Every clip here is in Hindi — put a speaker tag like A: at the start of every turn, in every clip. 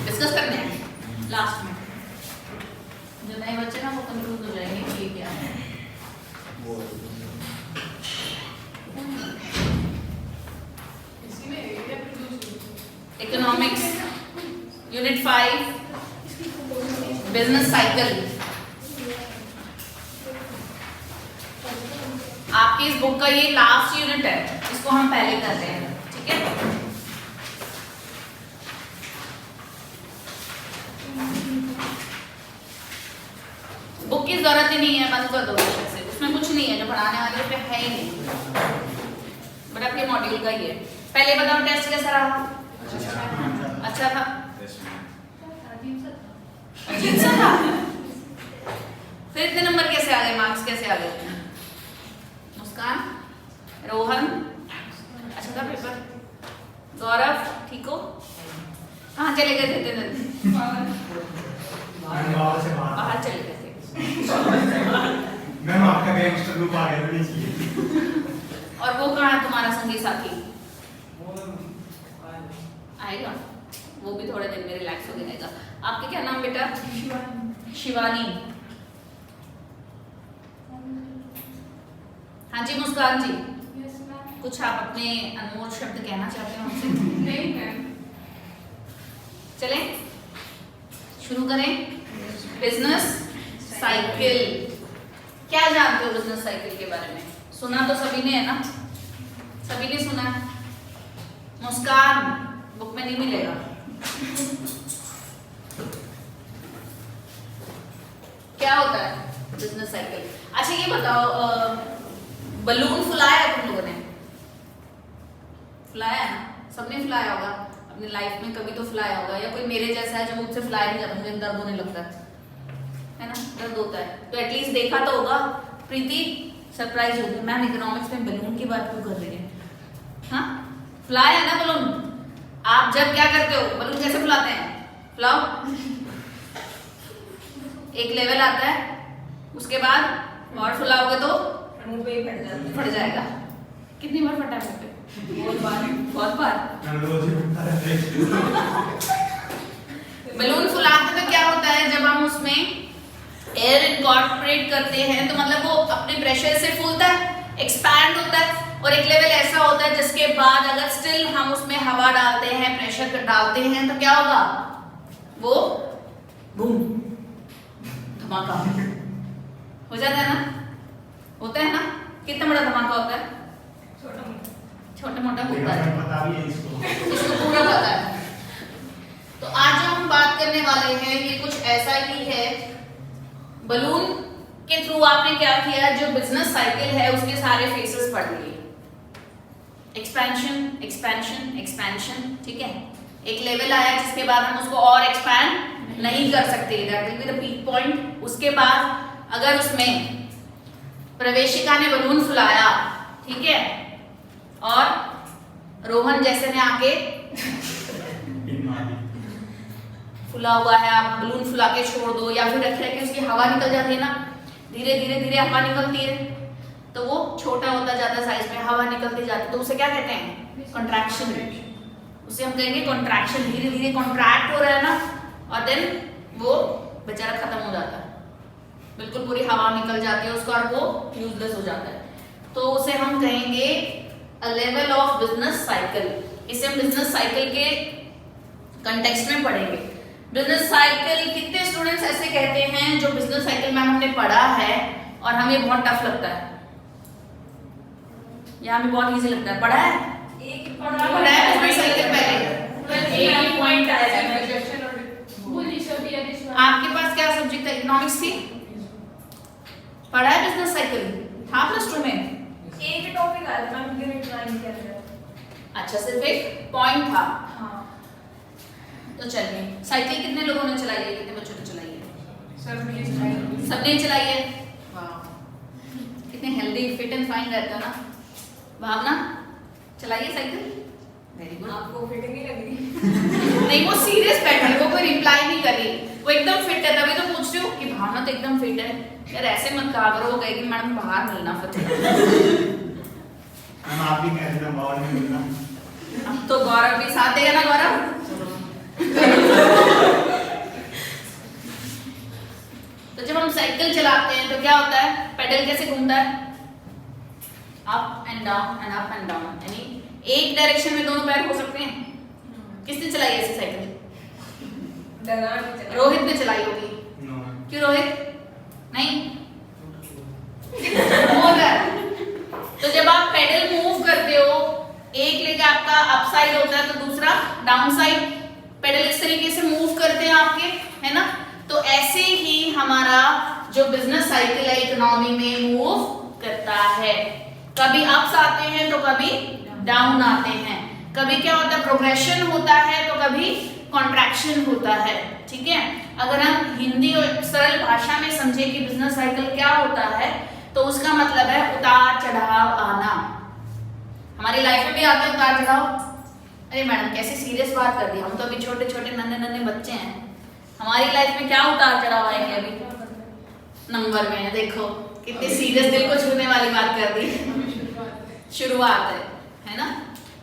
A: डिस्कस करने हैं लास्ट में। जो नए बच्चे ना वो कंफ्यूज हो जाएंगे कि क्या है। Economics unit 5 business cycle. आपकी इस बुक का ये लास्ट यूनिट है, इसको हम पहले करते हैं, ठीक है। बुक की जरूरत ही नहीं है, बंद कर दो से, उसमें कुछ नहीं है, जो पढ़ाने वाले पे है ही नहीं, बट आपके मॉड्यूल का ही है। पहले बताओ टेस्ट कैसा रहा? अच्छा था। अजीब सा था। फिर इतने नंबर कैसे आ गए, मार्क्स कैसे आ गए? मुस्कान, रोहन अच्छा था पेपर। गौरव ठीक हो? कहाँ चले गए थे इतने दिन? बाहर चले गए थे।
B: मैम आपका गैंगस्टर ग्रुप आ गया नहीं चाहिए।
A: और वो कहाँ है तुम्हारा संगी साथी? आएगा वो भी थोड़े दिन में रिलैक्स हो जाएगा। आपके क्या नाम बेटा? शिवानी। हाँ जी मुस्कान जी। कुछ आप अपने अनमोल शब्द कहना चाहते हो हमसे?
C: नहीं मैम।
A: चलें शुरू करें। बिजनेस साइकिल, क्या जानते हो बिजनेस साइकिल के बारे में? सुना तो सभी ने है ना? सभी ने सुना है। मुस्कान बुक में नहीं मिलेगा। क्या होता है बिजनेस साइकिल? अच्छा ये बताओ, बलून फुलाया तुम लोगों ने? फुलाया ना? सबने फुलाया होगा अपनी लाइफ में, कभी तो फुलाया होगा। या कोई मेरे जैसा है जो मुझसे फुलाया नहीं जाता, मुझे दर्द होने लगता है ना, दर्द होता है, तो एटलीस्ट देखा तो होगा। प्रीति सरप्राइज होगी, मैम इकोनॉमिक्स में बलून की बात क्यों कर रही है? हाँ फुलाया है ना बलून। आप जब क्या करते हो, बलून कैसे फुलाते हैं? फुलाओ, एक लेवल आता है, उसके बाद और फुलाओगे तो
C: मुंह पे ही
A: फट जाएगा। कितनी बार फटा है मुंह पे? बहुत बार। बलून फुलाते तो क्या होता है, जब हम उसमें एयर इनकॉर्पोरेट करते हैं तो मतलब वो अपने प्रेशर से फूलता है, एक्सपैंड होता है। और एक लेवल ऐसा होता है जिसके बाद अगर स्टिल हम उसमें हवा डालते हैं, प्रेशर डालते हैं, तो क्या होगा? वो बूम, धमाका हो जाता है ना? होता है ना? कितना बड़ा धमाका होता है? छोटा मोटा होता है, इसको पूरा पता है। तो आज जो हम बात करने वाले हैं ये कुछ ऐसा ही है। बलून के थ्रू आपने क्या किया, जो बिजनेस साइकिल है उसके सारे फेसेस पढ़ लिए। एक्सपेंशन एक्सपेंशन एक्सपेंशन, ठीक है। एक लेवल आया जिसके बाद हम उसको और एक्सपैंड नहीं कर सकते, that will be the peak point. उसके बाद अगर उसमें प्रवेशिका ने बलून फुलाया, ठीक है, और रोहन जैसे ने आके फुला हुआ है, आप बलून फुला के छोड़ दो या फिर रख के उसकी हवा निकल जाती है ना, धीरे धीरे धीरे हवा निकलती है तो वो छोटा होता जाता है साइज में, हवा निकलती जाती है, तो उसे क्या कहते हैं? कॉन्ट्रैक्शन। उसे हम कहेंगे कॉन्ट्रैक्शन, धीरे धीरे कॉन्ट्रैक्ट हो रहा है ना, और देन वो बेचारा खत्म हो जाता है, बिल्कुल पूरी हवा निकल जाती है उसका और वो यूजलेस हो जाता है। तो उसे हम कहेंगे a level of business cycle. इसे हम बिजनेस साइकिल के कंटेक्स्ट में पढ़ेंगे। बिजनेस साइकिल, कितने स्टूडेंट्स ऐसे कहते हैं जो बिजनेस साइकिल मैम हमने पढ़ा है और हमें बहुत टफ लगता है, या हमें बहुत इजी लगता है? पढ़ा है?
C: एक
A: पढ़ा है बिजनेस साइकिल पहले?
C: एक पॉइंट आया है।
A: आपके पास क्या सब्जेक्ट था? इकोनॉमिक्स थी? पढ़ा है बिजनेस साइकिल? था प्लस 2 में?
C: एक टॉपिक आया था, मैम यूनिट 9 के अंदर।
A: अच्छा, सिर्फ एक पॉइंट था।
C: हाँ
A: तो चलिए, साइकिल कितने लोगों ने चलाई है, कितने बच्चों ने चलाई है?
C: सबने
A: चलाई है। वाह, कितने हेल्दी फिट एंड फाइन रहता है ना। भावना चलाइए साइकिल? Very good.
C: आपको फिट नहीं लग रही?
A: नहीं, वो सीरियस बैठी, वो कोई रिप्लाई नहीं कर रही, वो एकदम फिट है, तभी तो पूछ रही हूँ कि भावना तो एकदम फिट है। यार ऐसे मत कहा करो, वो कहेगी मैडम बाहर मिलना फिर।
B: हम आप भी कह रहे हैं बाहर में मिलना।
A: तो गौरव भी साथ देगा ना? गौरव चलाते हैं तो क्या होता है, पेडल कैसे घूमता है, up and down and up and down, यानी एक डायरेक्शन में दोनों पैर हो सकते हैं। किसने चलाई ऐसी साइकिल? रोहित ने चलाई होगी।
B: नो
A: क्यों रोहित? नहीं होता है। तो जब आप पेडल मूव करते हो, एक लेग आपका अप साइड होता है तो दूसरा डाउन साइड, पेडल इस तरीके से मूव करते हैं आपके, है ना। तो ऐसे ही हमारा जो बिजनेस साइकिल है इकोनॉमी में मूव करता है, कभी अप्स आते हैं तो कभी डाउन आते हैं, कभी क्या होता है प्रोग्रेशन होता है तो कभी कॉन्ट्रैक्शन होता है, ठीक है। अगर हम हिंदी और सरल भाषा में समझे कि बिजनेस साइकिल क्या होता है तो उसका मतलब है उतार चढ़ाव आना। हमारी लाइफ में भी आते हैं उतार चढ़ाव। अरे मैडम कैसी सीरियस बात कर दी, हम तो अभी छोटे छोटे नन्हे नन्हे बच्चे हैं, हमारी लाइफ में क्या उतार चढ़ाव आएंगे अभी नंबर में, देखो कितनी सीरियस दिल को छूने वाली बात कर दी। शुरुआत है ना,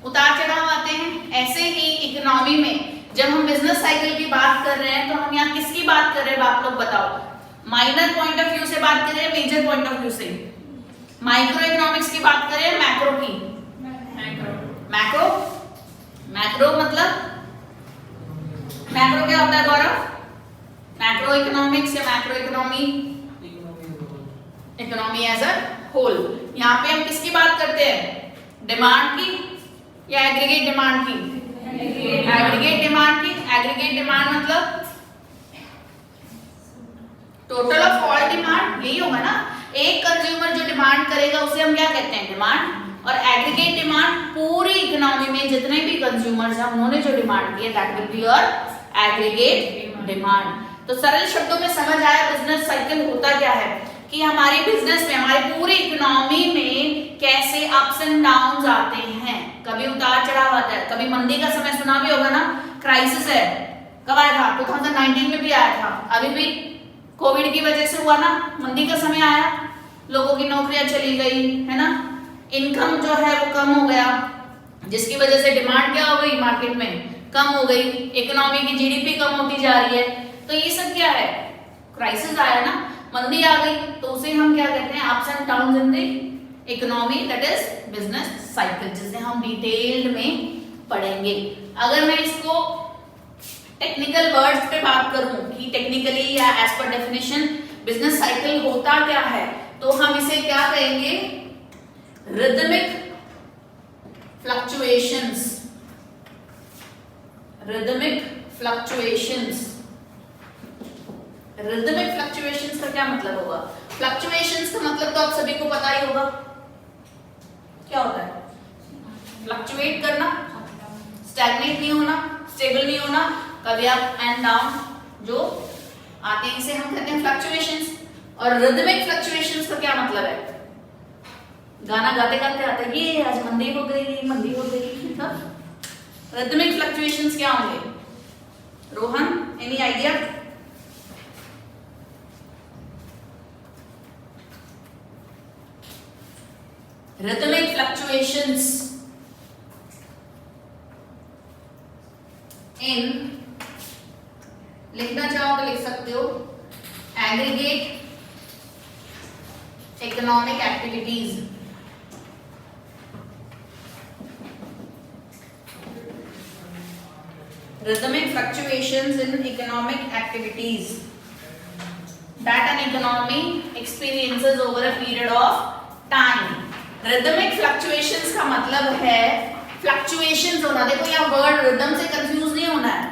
A: उतार चढ़ाव आते हैं। ऐसे ही इकोनॉमी में जब हम बिजनेस साइकिल की बात कर रहे हैं तो हम यहाँ किसकी बात कर रहे हैं आप लोग बताओ, माइनर पॉइंट ऑफ व्यू से बात कर रहे हैं, मेजर पॉइंट ऑफ व्यू से, माइक्रो इकोनॉमिक्स की बात कर रहे हैं, मैक्रो की? मैक्रो, मैक्रो मतलब मैक्रो क्या होता है गौरव? मैक्रो इकोनॉमिक्स या macro economy? Economy as a whole. यहाँ पे हम किसकी बात करते हैं, डिमांड की या एग्रीगेट डिमांड की? एग्रीगेट डिमांड की। एग्रीगेट डिमांड मतलब टोटल ऑफ ऑल डिमांड, यही होगा ना। एक कंज्यूमर जो डिमांड करेगा उसे हम क्या कहते हैं, डिमांड। और एग्रीगेट डिमांड पूरी इकोनॉमी में जितने भी कंज्यूमर्स हैं उन्होंने जो डिमांड की है that will be your aggregate demand. तो सरल शब्दों में समझ आया बिजनेस साइकिल होता क्या है, कि हमारी बिजनेस में, हमारी पूरी इकोनॉमी में कैसे अप्स एंड डाउन्स आते हैं, कभी उतार चढ़ाव आता है। कभी मंदी का समय सुना भी होगा ना, क्राइसिस है, कब आया था? 2019 में भी आया था, अभी भी कोविड की वजह से हुआ ना, मंदी का समय आया, लोगों की नौकरियां चली गई, है ना, इनकम जो है वो कम हो गया, जिसकी वजह से डिमांड क्या हो गई मार्केट में, कम हो गई, इकोनॉमी की जीडीपी कम होती जा रही है। तो ये सब क्या है, क्राइसिस आया ना, मंदी आ गई, तो उसे हम क्या कहते हैं, ups and downs in the economy, that is business cycle, जिसे हम डिटेल्ड में पढ़ेंगे। अगर मैं इसको टेक्निकल वर्ड्स पे बात करूं कि टेक्निकली या as per definition business cycle होता क्या है, तो हम इसे क्या कहेंगे, rhythmic fluctuations. Rhythmic fluctuations, rhythmic fluctuations का क्या मतलब होगा? फ्लक्चुएशंस का मतलब तो आप सभी को पता ही होगा, क्या होता है, फ्लक्चुएट करना, स्टैग्नेट नहीं होना, स्टेबल नहीं होना, कभी अप एंड डाउन जो आते हैं इसे हम कहते हैं फ्लक्चुएशंस। और रिदमिक फ्लक्चुएशंस का क्या मतलब है, गाना गाते गाते आता है ये आज मंदी हो गई, मंदी हो गई, मतलब रिदमिक फ्लक्चुएशंस क्या होंगे? Rohan, any idea? Rhythmic fluctuations in, लिखना चाहो तो लिख सकते हो, aggregate economic activities। Rhythmic fluctuations in economic activities that an economy experiences over a period of time। Rhythmic fluctuations का मतलब है फ्लक्चुएशंस होना। देखो यहाँ वर्ड रिदम से कंफ्यूज नहीं होना है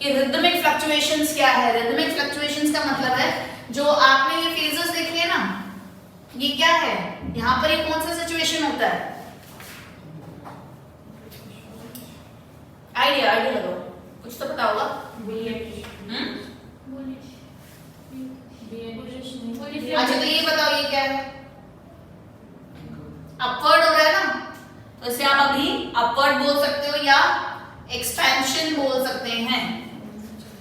A: कि रिदमिक फ्लक्चुएशंस क्या है। रिदमिक फ्लक्चुएशंस का मतलब है जो आपने ये फेजेस देखे हैं ना, ये क्या है, यहाँ पर ये कौन सा सिचुएशन होता है, आइडिया लगाओ, कुछ तो पता होगा। अच्छा तो ये बताओ ये क्या है, अपवर्ड हो रहा है ना, तो इसे आप अभी अपवर्ड बोल सकते हो या एक्सपेंशन बोल सकते हैं।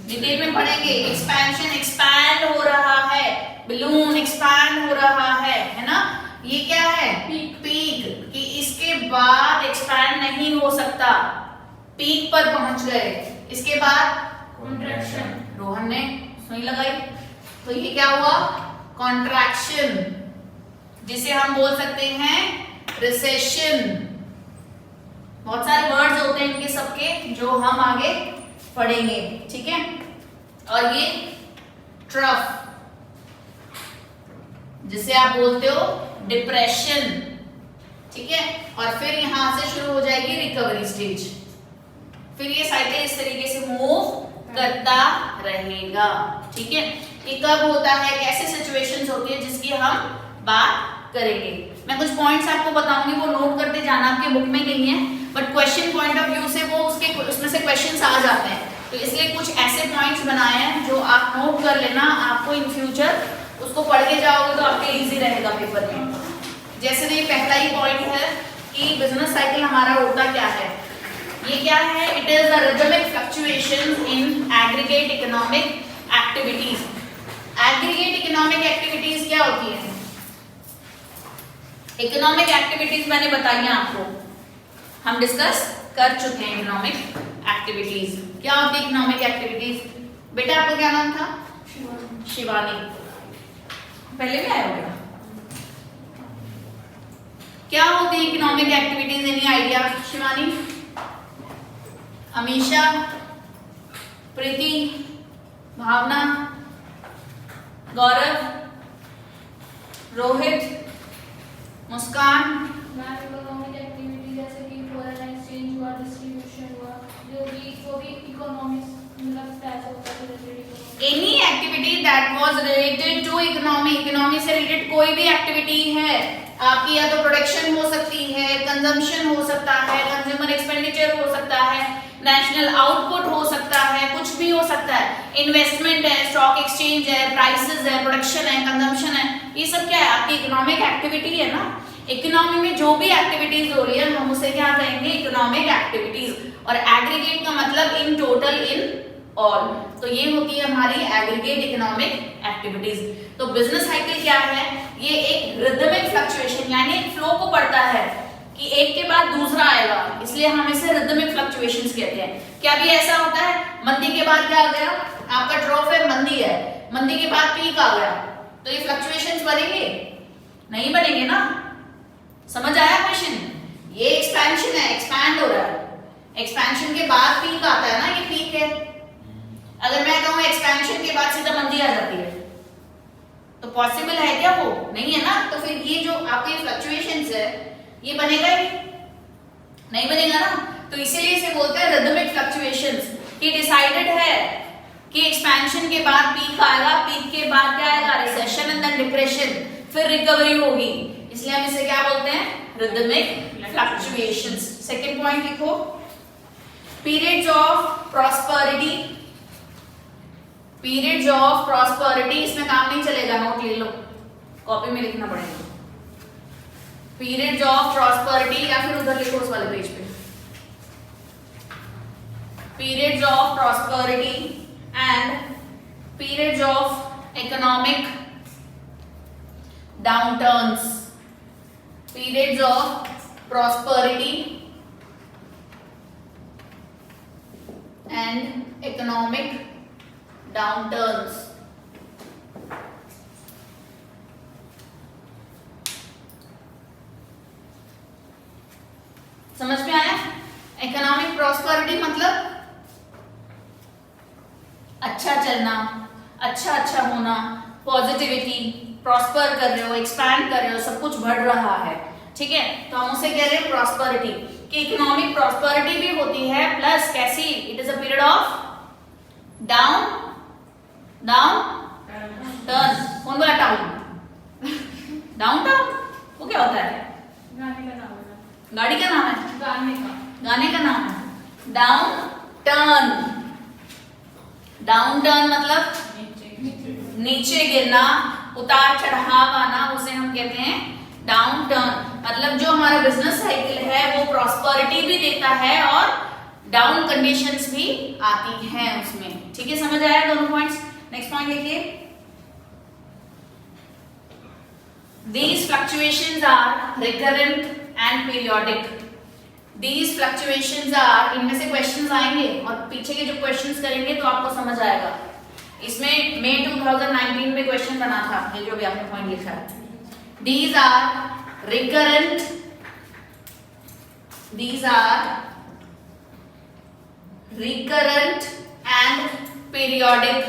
A: डिटेल में पढ़ेंगे, एक्सपेंशन, एक्सपैंड हो रहा है, बलून एक्सपैंड हो रहा है ना। ये क्या है, पीक, कि इसके बाद एक्सपैंड नहीं हो सकता, पीक पर पहुंच गए, इसके बाद कॉन्ट्रैक्शन। रोहन ने सुई लगाई, तो ये क्या हुआ, कॉन्ट्रैक्शन, जिसे हम बोल सकते हैं रिसेशन। बहुत सारे वर्ड्स होते हैं इनके सबके जो हम आगे पढ़ेंगे, ठीक है। और ये ट्रफ, जिसे आप बोलते हो डिप्रेशन, ठीक है। और फिर यहां से शुरू हो जाएगी रिकवरी स्टेज। फिर ये साइकिल इस तरीके से मूव करता रहेगा, ठीक है। ये कब होता है, कैसे सिचुएशंस होती है जिसकी हम बात करेंगे। मैं कुछ पॉइंट्स आपको बताऊंगी, वो नोट करते जाना, आपके बुक में नहीं है, but question point of view से वो उसमें से क्वेश्चंस आ जाते हैं, तो इसलिए कुछ ऐसे पॉइंट्स बनाए हैं जो आप नोट कर लेना। आपको इन फ्यूचर उसको पढ़ के जाओगे तो आपके इजी रहेगा पेपर में। जैसे ये पहला ही पॉइंट है कि बिजनेस साइकिल हमारा होता क्या है। ये क्या है, it is the rhythmic fluctuations in aggregate economic activities. Aggregate economic activities क्या होती है? इकोनॉमिक एक्टिविटीज मैंने बताई है आपको, हम डिस्कस कर चुके हैं इकोनॉमिक एक्टिविटीज। क्या होती है इकोनॉमिक एक्टिविटीज? बेटा आपका क्या नाम था? शिवानी। पहले भी आया होगा। क्या होती है economic activities? Any idea Shivani? Amisha, Preeti, Bhavna, Gaurav, Rohit, Muskan.
D: Economic activity जैसे कि फॉरेन एक्सचेंज हुआ, डिस्ट्रीब्यूशन हुआ, जो भी इकोनॉमिक्स मतलब पैसा होता है related.
A: Any activity that was related to economy, economy से रिलेटेड कोई भी एक्टिविटी है आपकी, या तो प्रोडक्शन हो सकती है, कंजम्पशन हो सकता है, कंज्यूमर एक्सपेंडिचर हो सकता है, नेशनल आउटपुट हो सकता है, कुछ भी हो सकता है, इन्वेस्टमेंट है, स्टॉक एक्सचेंज है, प्राइसेस है, प्रोडक्शन है, कंजम्पशन है, ये सब क्या है आपकी इकोनॉमिक एक्टिविटी है ना। इकोनॉमी में जो भी एक्टिविटीज हो रही है हम उसे क्या कहेंगे, इकोनॉमिक एक्टिविटीज। और एग्रीगेट का मतलब इन टोटल, इन ऑल, तो ये होती है हमारी एग्रीगेट इकोनॉमिक एक्टिविटीज। तो बिजनेस साइकिल क्या है, ये एक रिदमिक फ्लक्चुएशन यानी एक फ्लो को पढ़ता है कि एक के बाद दूसरा आएगा, इसलिए हम इसे रिदमिक फ्लक्चुएशंस कहते हैं। क्या भी ऐसा होता है, मंदी के बाद क्या आ गया, आपका ट्रॉफ है, मंदी है, मंदी के बाद पीक आ गया, तो ये फ्लक्चुएशंस बनेंगे? नहीं बनेंगे ना। समझ आया क्वेश्चन? ये एक्सपेंशन है, एक्सपैंड हो रहा है, एक्सपेंशन के बाद पीक आता है ना, ये पीक है। अगर मैं कहूं एक्सपेंशन के बाद सीधा मंदी आ जाती है तो पॉसिबल है क्या? वो नहीं है ना। तो फिर ये जो आपके फ्लक्चुएशंस है ये बनेगा ही नहीं, बनेगा ना। तो इसीलिए इसे बोलते हैं रिदमिक फ्लक्चुएशंस। कि डिसाइडेड है कि एक्सपेंशन के बाद पीक आएगा, पीक के बाद क्या आएगा, रिसेशन एंड देन डिप्रेशन, फिर रिकवरी होगी, इसलिए हम इसे क्या बोलते हैं, रिदमिक फ्लक्चुएशंस। सेकंड पॉइंट लिखो, periods of prosperity. Periods of prosperity, इसमें काम नहीं चलेगा, नोट ले लो, कॉपी में लिखना पड़ेगा। पीरियड्स ऑफ प्रॉस्पेरिटी, या फिर उधर लिखो उस वाले पेज पे, periods of prosperity and periods of economic downturns. Periods of prosperity and economic downturns. समझ में आया? इकोनॉमिक प्रॉस्पेरिटी मतलब अच्छा चलना, अच्छा होना, पॉजिटिविटी, प्रॉस्पर कर रहे हो, एक्सपैंड कर रहे हो, सब कुछ बढ़ रहा है, ठीक है। तो हम उसे कह रहे हैं प्रॉस्पेरिटी। कि इकोनॉमिक प्रॉस्पेरिटी भी होती है प्लस कैसी, it is a period of down turn. कौन बोला टाउन? डाउन टाउन वो क्या होता है?
C: गाने का नाम है।
A: गाड़ी का नाम है? गाने का नाम है। डाउन टर्न मतलब नीचे गिरना, उतार चढ़ाव आना, उसे हम कहते हैं डाउन टर्न। मतलब जो हमारा बिजनेस साइकिल है वो प्रॉस्पेरिटी भी देता है और डाउन कंडीशंस भी आती हैं उसमें, ठीक है। समझ आया दोनों पॉइंट्स? नेक्स्ट पॉइंट लिखिए, these fluctuations are recurrent and periodic. These fluctuations are, इनमें से क्वेश्चंस आएंगे और पीछे के जो क्वेश्चंस करेंगे तो आपको समझ आएगा। इसमें मई 2019 में क्वेश्चन बना था, ये जो भी आपने पॉइंट लिखा है। These are recurrent and periodic,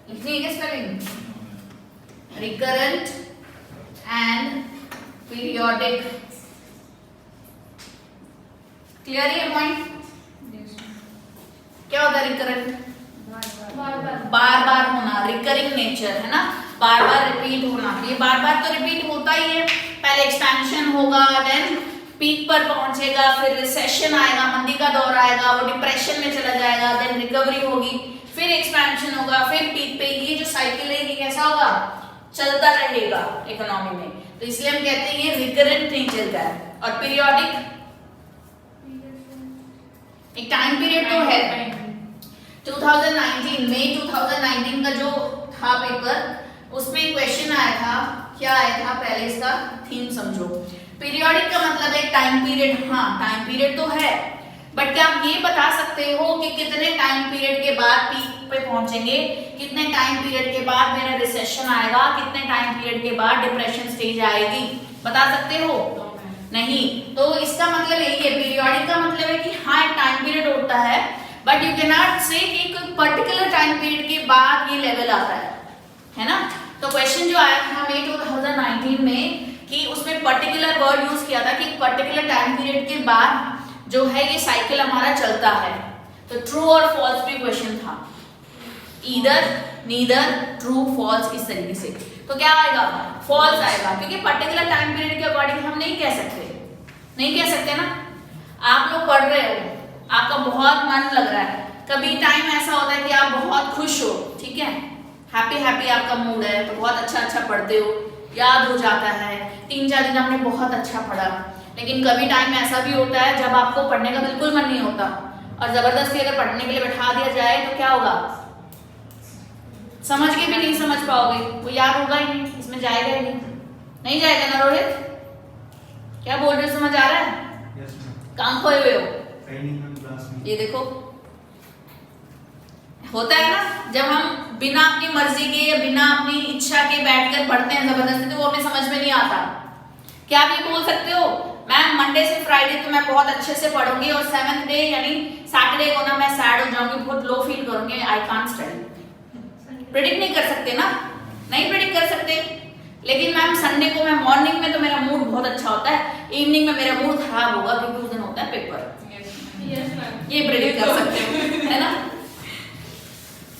A: लिखनी है क्या spelling? Recurrent and periodic, clear है ये पॉइंट? क्या होता है रिकरेंट? बार बार होना, रिकरिंग नेचर है ना, बार बार रिपीट होना। ये बार बार तो रिपीट होता ही है, पहले एक्सपेंशन होगा, देन पीक पर पहुंचेगा, फिर रिसेशन आएगा, मंदी का दौर आएगा, वो डिप्रेशन में चला जाएगा, देन रिकवरी होगी, फिर एक्सपेंशन होगा, फिर पीक पे। ये जो साइकिल है ये कैसा होगा? चलता रहेगा इकोनॉमी में। तो इसलिए हम कहते हैं ये रिकरेंट नेचर का है। और पीरियोडिक एक टाइम पीरियड तो है। 2019 मई 2019 का जो था पेपर, उसमें क्वेश्चन आया था, क्या आया था पहले इसका थीम समझो। पीरियोडिक का मतलब एक टाइम पीरियड, हाँ टाइम पीरियड तो है, बट क्या आप ये बता सकते हो कि कितने टाइम पीरियड के बाद पीक पे पहुंचेंगे, कितने टाइम पीरियड के बाद मेरा रिसेशन आएगा, कितने टाइम पीरियड के बाद डिप्रेशन स्टेज आएगी, बता सकते हो? नहीं। तो इसका मतलब यही है, पीरियोडिक का मतलब है कि हाँ एक टाइम पीरियड होता है, बट यू कैन नॉट से कि एक पर्टिकुलर टाइम पीरियड के बाद ये लेवल आता है ना। तो क्वेश्चन जो आया था मई 2019 में कि उसमें पर्टिकुलर वर्ड यूज किया था कि पर्टिकुलर टाइम पीरियड के बाद जो है ये साइकिल हमारा चलता है। तो ट्रू और फॉल्स भी क्वेश्चन था, ईदर, नीदर, ट्रू, फॉल्स, इस तरीके से। तो क्या आएगा? फॉल्स आएगा, क्योंकि पर्टिकुलर टाइम पीरियड के अकॉर्डिंग हम नहीं कह सकते ना। आप लोग पढ़ रहे हो, आपका बहुत मन लग रहा है, कभी टाइम ऐसा होता है कि आप बहुत खुश हो, ठीक है, हैप्पी आपका मूड है, तो बहुत अच्छा पढ़ते हो, याद हो जाता है, 3-4 दिन आपने बहुत अच्छा पढ़ा। लेकिन कभी टाइम ऐसा भी होता है जब आपको पढ़ने का बिल्कुल मन नहीं होता, और जबरदस्ती अगर पढ़ने के लिए बैठा दिया जाए तो क्या होगा? समझ के भी नहीं समझ पाओगे, वो याद होगा ही नहीं, इसमें जाएगा ही नहीं जाएगा ना रोहित? क्या बोल रहे हो, समझ आ रहा है?
B: Yes ma'am.
A: कहाँ खोए हुए हो?
B: कहीं नहीं मैम, क्लास में।
A: ये देखो, होता है ना जब हम बिना अपनी मर्जी के या बिना अपनी इच्छा के बैठकर पढ़ते हैं जबरदस्ती, तो वो हमें समझ में नहीं आता। क्या आप ये बोल सकते हो मैम मंडे से फ्राइडे तो मैं बहुत अच्छे से पढ़ूंगी और 7th डे यानी सैटरडे को ना मैं सैड हो जाऊंगी, बहुत लो फील करूंगी, आई कांट स्टडी? प्रेडिक्ट नहीं कर सकते ना, नहीं प्रेडिक्ट कर सकते। लेकिन मैम संडे को मैं मॉर्निंग में तो मेरा मूड बहुत अच्छा होता है, इवनिंग में मेरा मूड खराब होगा क्योंकि उस दिन होता है पेपर। ये प्रेडिक्ट कर सकते हो, है ना?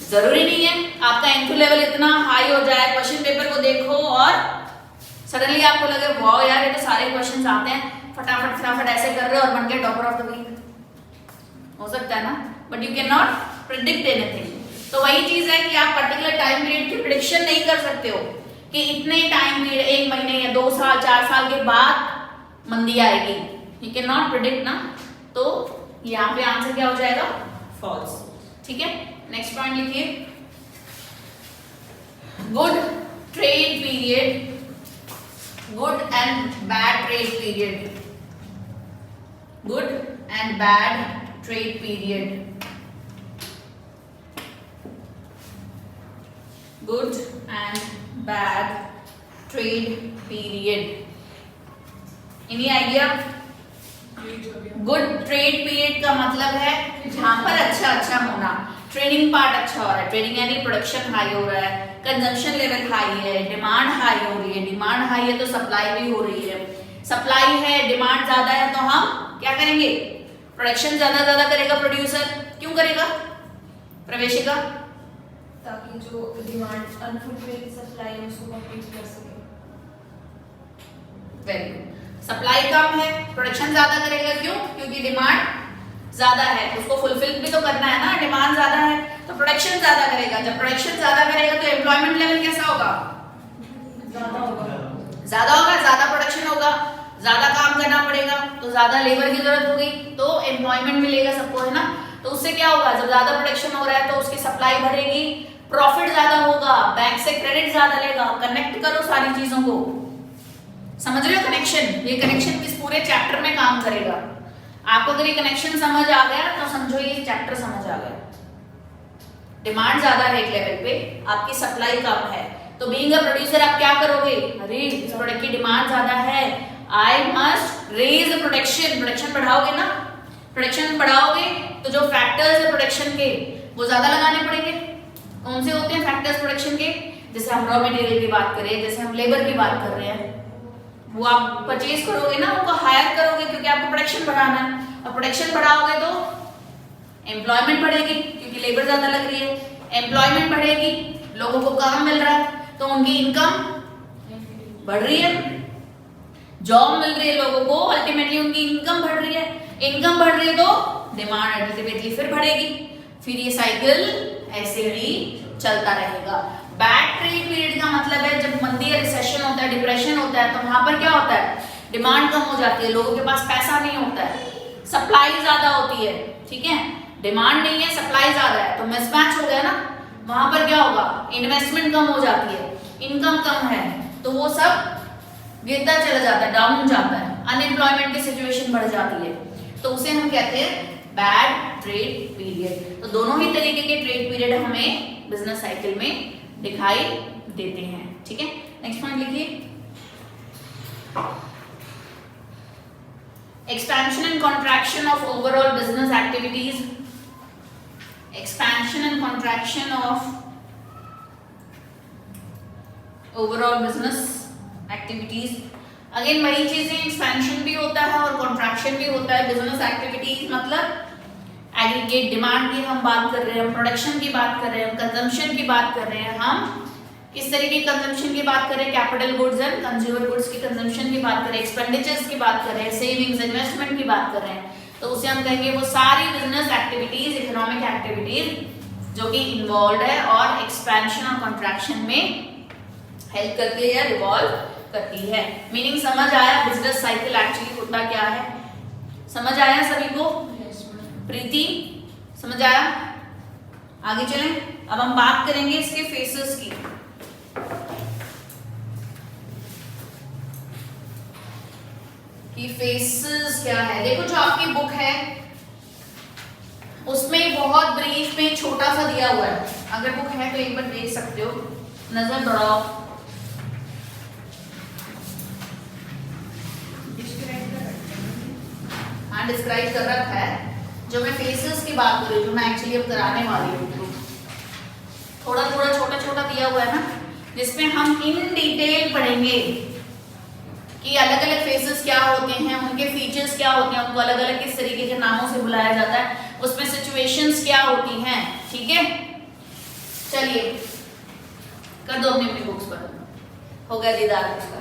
A: जरूरी नहीं है आपका एंट्री लेवल इतना हाई हो जाए, क्वेश्चन पेपर को देखो और सडनली आपको लगे वाओ यार ये तो सारे क्वेश्चंस आते हैं, फटाफट ऐसे कर रहे हो और बन गए टॉपर ऑफ द वीक। हो सकता है ना, but you can not predict anything. तो वही चीज है कि आप पर्टिकुलर टाइम पीरियड की प्रेडिक्शन नहीं कर सकते हो कि इतने टाइम पीरियड 1 महीने या 2 साल 4 साल के बाद मंदी आएगी, यू कैन नॉट प्रेडिक्ट ना। तो यहाँ पे आंसर क्या हो जाएगा? फॉल्स। ठीक है, नेक्स्ट पॉइंट लिखिए, good trade period, good and bad trade period, good and bad trade period, good and bad trade period. Any idea? Good trade period का मतलब है जहां पर अच्छा होना, ट्रेडिंग पार्ट अच्छा हो रहा है, ट्रेडिंग यानी प्रोडक्शन हाई हो रहा है, कंजम्पशन लेवल हाई है, डिमांड हाई हो रही है, डिमांड हाई है तो सप्लाई भी हो रही है, सप्लाई है, डिमांड ज्यादा है तो हम क्या करेंगे? प्रोडक्शन ज्यादा करेगा प्रोड्यूसर। क्यों करेगा प्रवेशिका?
E: ताकि जो डिमांड अनफुलफिल्ड सप्लाई है उसको कंप्लीट कर सके।
A: Very good. सप्लाई कम है, प्रोडक्शन ज्यादा करेगा, क्यों? क्योंकि डिमांड ज्यादा है, उसको फुलफिल भी तो करना है ना, डिमांड ज्यादा है तो प्रोडक्शन ज्यादा करेगा। जब प्रोडक्शन ज्यादा करेगा तो एम्प्लॉयमेंट लेवल कैसा होगा? ज्यादा होगा, ज्यादा प्रोडक्शन होगा, ज्यादा काम करना पड़ेगा तो ज्यादा लेबर की जरूरत होगी, तो एम्प्लॉयमेंट मिलेगा सबको, है ना। तो उससे क्या होगा? जब ज्यादा प्रोडक्शन हो रहा है तो उसकी सप्लाई बढ़ेगी, प्रॉफिट ज्यादा होगा, बैंक से क्रेडिट ज्यादा लेगा। कनेक्ट करो सारी चीजों को, समझ रहे हो कनेक्शन? ये कनेक्शन किस पूरे चैप्टर में काम करेगा। आपको अगर ये कनेक्शन समझ आ गया तो समझो ये चैप्टर समझ आ गया। डिमांड ज्यादा है एक लेवल पे, आपकी सप्लाई कम है, तो बीइंग अ प्रोड्यूसर आप क्या करोगे, अरे इस प्रोडक्ट की डिमांड ज्यादा है, I must raise production, production बढ़ाओगे ना, प्रोडक्शन बढ़ाओगे तो जो फैक्टर्स है प्रोडक्शन के वो ज्यादा लगाने पड़ेंगे। कौन से होते हैं फैक्टर्स प्रोडक्शन के, जैसे हम रॉ मटेरियल की बात करें, जैसे हम लेबर की बात कर रहे हैं, वो आप परचेज करोगे ना, उनको हायर करोगे क्योंकि आपको प्रोडक्शन बढ़ाना है, और प्रोडक्शन बढ़ाओगे तो एम्प्लॉयमेंट बढ़ेगी क्योंकि लेबर ज्यादा लग रही है, एम्प्लॉयमेंट बढ़ेगी, लोगों को काम मिल रहा है तो उनकी इनकम बढ़ रही है, जॉब मिल रही है लोगों को, अल्टीमेटली उनकी इनकम बढ़ रही है, इनकम बढ़ रही है तो डिमांड अल्टीमेटली फिर बढ़ेगी, फिर ये साइकिल ऐसे ही चलता रहेगा। बैड ट्रेड पीरियड का मतलब है जब मंदी या रिसेशन होता है, डिप्रेशन होता है, तो वहां पर क्या होता है, डिमांड कम हो जाती है, लोगों के पास पैसा नहीं होता है, सप्लाई ज्यादा होती है, ठीक है, डिमांड नहीं है सप्लाई ज्यादा है, तो मिसमैच हो गया ना, वहां पर क्या होगा, इन्वेस्टमेंट कम हो जाती है, इनकम कम है, तो वो सब गिरता चला जाता है, डाउन जाता है, अनएम्प्लॉयमेंट की सिचुएशन बढ़ जाती है, तो उसे हम कहते हैं बैड ट्रेड पीरियड। तो दोनों ही तरीके के ट्रेड पीरियड हमें बिजनेस साइकिल में दिखाई देते हैं, ठीक है। नेक्स्ट पॉइंट लिखिए, expansion and contraction of overall business activities, expansion and contraction of overall business activities, again वही चीजें, एक्सपेंशन भी होता है और कॉन्ट्रैक्शन भी होता है। बिजनेस एक्टिविटीज मतलब एग्रीगेट डिमांड की हम बात कर रहे हैं, हम प्रोडक्शन की बात कर रहे हैं, हम कंजम्पशन की बात कर रहे हैं, हम किस तरीके की कंजम्पशन की बात करें, capital goods and consumer goods की कंजम्पशन की बात करें, एक्सपेंडिचर्स की बात कर रहे हैं, सेविंग्स इन्वेस्टमेंट की बात कर रहे हैं, तो उसे हम कहेंगे वो सारी बिजनेस एक्टिविटीज, इकोनॉमिक एक्टिविटीज जो कि इन्वॉल्व है और एक्सपेंशन और कॉन्ट्रैक्शन में हेल्प करती है या रिवॉल्व करती है। मीनिंग समझ आया बिजनेस साइकिल एक्चुअली होता क्या है, समझ आया सभी को? प्रीति समझ आया? आगे चलें, अब हम बात करेंगे इसके फेसेस की। कि फेसेस क्या है, देखो जो आपकी बुक है उसमें बहुत ब्रीफ में छोटा सा दिया हुआ है, अगर बुक है तो एक बार देख सकते हो, नजर दौड़ाओ। हाँ डिस्क्राइब कर रखा है, जो मैं फेसेस की बात कर रही हूँ, जो मैं एक्चुअली अब कराने वाली हूँ, थोड़ा थोड़ा छोटा छोटा दिया हुआ है ना, जिसमें हम इन डिटेल पढ़ेंगे कि अलग अलग फेसेस क्या होते हैं, उनके फीचर्स क्या होते हैं, उनको अलग अलग किस तरीके के नामों से बुलाया जाता है, उसमें सिचुएशंस क्या होती हैं, ठीक है। चलिए कर दो अपनी अपनी बुक्स पर, हो गया दीदार उसका,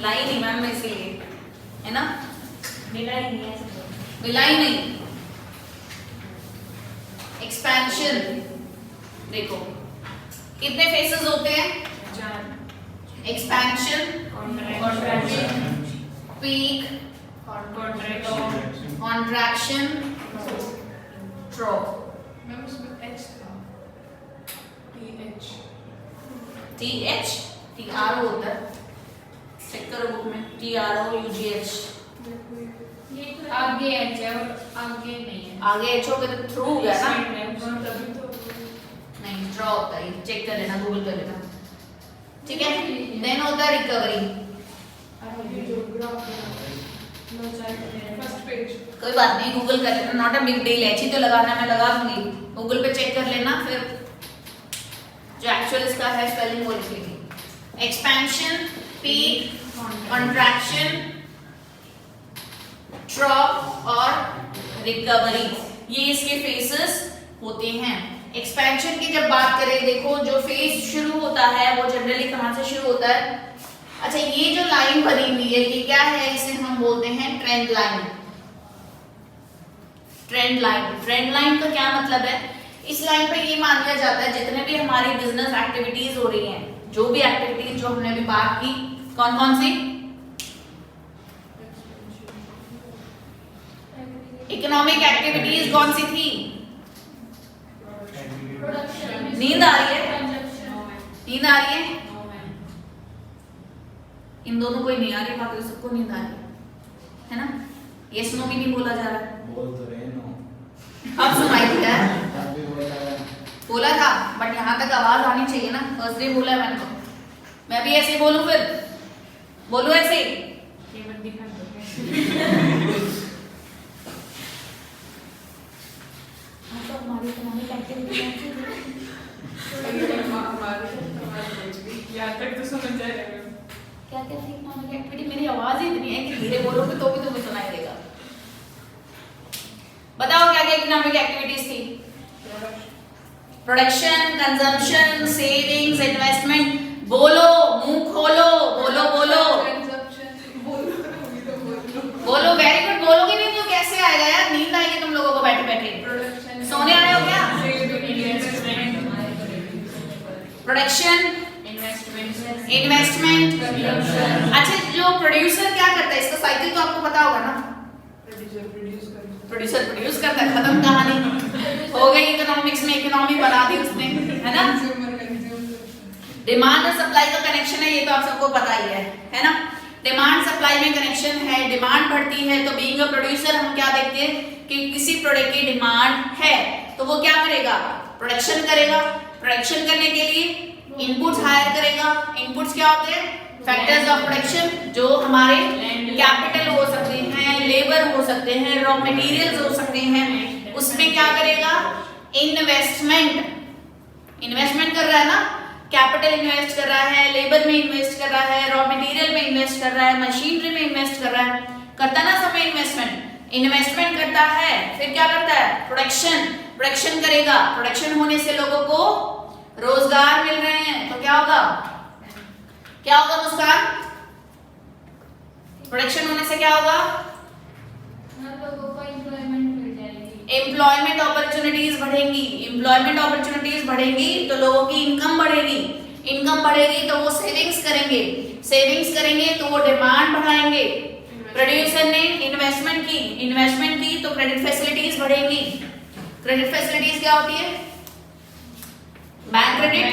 A: लाई नहीं मैम मैं इसीलिए, है ना, मिलाई नहीं। एक्सपेंशन देखो कितने फेसेस होते हैं, expansion, peak, contraction, drop. TH TRO होता है, चेक करो बुक में, TRO UGH,
C: आगे एच है और आगे नहीं है,
A: आगे एच हो गया तो थ्रू हो गया ना,
C: तभी तो
A: नहीं ड्रॉ होता है, चेक कर लेना, गूगल कर लेना, ठीक है। देन होता है रिकवरी,
C: फर्स्ट पेज,
A: कोई बात नहीं गूगल कर लेना, not a big deal, H ही तो लगाना, मैं लगा दूंगी, गूगल पे चेक कर लेना, फिर जो एक्चुअल इसका है स्पेलिंग वो लिख लेंगे। एक्सपेंशन, पीक, कॉन्ट्रैक्शन, ड्रॉप और रिकवरी, ये इसके फेसेस होते हैं। एक्सपेंशन की जब बात करें, देखो जो फेज शुरू होता है वो जनरली कहां से शुरू होता है, अच्छा ये जो लाइन बनी हुई है ये क्या है, इसे हम बोलते हैं ट्रेंड लाइन। ट्रेंड लाइन का क्या मतलब है, इस लाइन पे ये मान लिया जाता है जितने भी हमारी बिजनेस एक्टिविटीज हो रही हैं, जो भी एक्टिविटीज जो हमने अभी बात की, कौन कौन सी, इकोनॉमिक एक्टिविटीज कौन सी थी, नींद आ रही है, नींद आ रही है, इन दोनों को ही नहीं आ रही, बाकी सबको नींद आ रही है ना, यस नो भी नहीं बोला जा रहा है,
B: बोल तो रहे नो,
A: अब सुनाई दिया है, बोला था, बट यहाँ तक आवाज आनी चाहिए ना, फर्स्ट डे बोला है मैंने तो। मैं भी ऐसे ही बोलूं, फिर बोलूं ऐसे ही?
C: केवल दिखा दो
D: तो हमारी इकोनॉमिक एक्टिविटी
C: यहाँ तक तो समझ जाएगा।
D: क्या क्या थी इकोनॉमिक
A: एक्टिविटी, मेरी आवाज ही इतनी है कि धीरे बोलोगे तो भी तुम्हें सुनाई देगा। बताओ क्या क्या इकोनॉमिक एक्टिविटीज थी? Production, consumption, savings, investment. बोलो, मुंह खोलो, बोलो बोलो बोलो। Very good. बोलोगे नहीं तो कैसे आएगा यार, नींद आएगी तुम लोगों को बैठे बैठे। सोने आए हो क्या? Production, investment. अच्छा, जो प्रोड्यूसर क्या करता है, इसका साइकिल तो आपको पता होगा ना? प्रोड्यूसर प्रोड्यूस करता है, खत्म कहानी हो गई। इकोनॉमिक्स में इकोनॉमी बना दी उसने, है ना? डिमांड और सप्लाई का कनेक्शन है, ये तो आप सबको पता ही है ना? डिमांड सप्लाई में कनेक्शन है। डिमांड बढ़ती है तो बीइंग अ प्रोड्यूसर हम क्या देखते हैं कि किसी प्रोडक्ट की डिमांड है तो वो क्या करेगा? प्रोडक्शन करेगा। प्रोडक्शन करने के लिए इनपुट्स हायर करेगा। इनपुट्स क्या होते हैं? फैक्टर्स ऑफ प्रोडक्शन, जो हमारे कैपिटल हो सकते हैं, लेबर हो सकते हैं, रॉ मटेरियल्स हो सकते हैं। उसमें क्या करेगा? इन्वेस्टमेंट। इन्वेस्टमेंट कर रहा है ना, कैपिटल इन्वेस्ट कर रहा है, लेबर में इन्वेस्ट कर रहा है, रॉ मटेरियल में इन्वेस्ट कर रहा है, मशीनरी में इन्वेस्ट कर रहा है, करता ना समय इन्वेस्टमेंट। इन्वेस्टमेंट करता है, फिर क्या करता है? प्रोडक्शन। प्रोडक्शन करेगा। प्रोडक्शन होने से लोगों को रोजगार मिल रहे हैं तो क्या होगा? क्या होगा मुस्कान? प्रोडक्शन होने से क्या होगा?
D: लोगों को एम्प्लॉयमेंट मिल जाएगी।
A: एम्प्लॉयमेंट अपॉर्चुनिटीज बढ़ेंगी। एम्प्लॉयमेंट अपॉर्चुनिटीज बढ़ेंगी तो लोगों की इनकम बढ़ेगी। इनकम बढ़ेगी तो वो सेविंग्स करेंगे। सेविंग्स करेंगे तो वो डिमांड बढ़ाएंगे। प्रोड्यूसर ने इन्वेस्टमेंट की। इन्वेस्टमेंट की तो क्रेडिट फैसिलिटीज बढ़ेंगी। क्रेडिट फैसिलिटीज क्या होती है? बैंक क्रेडिट,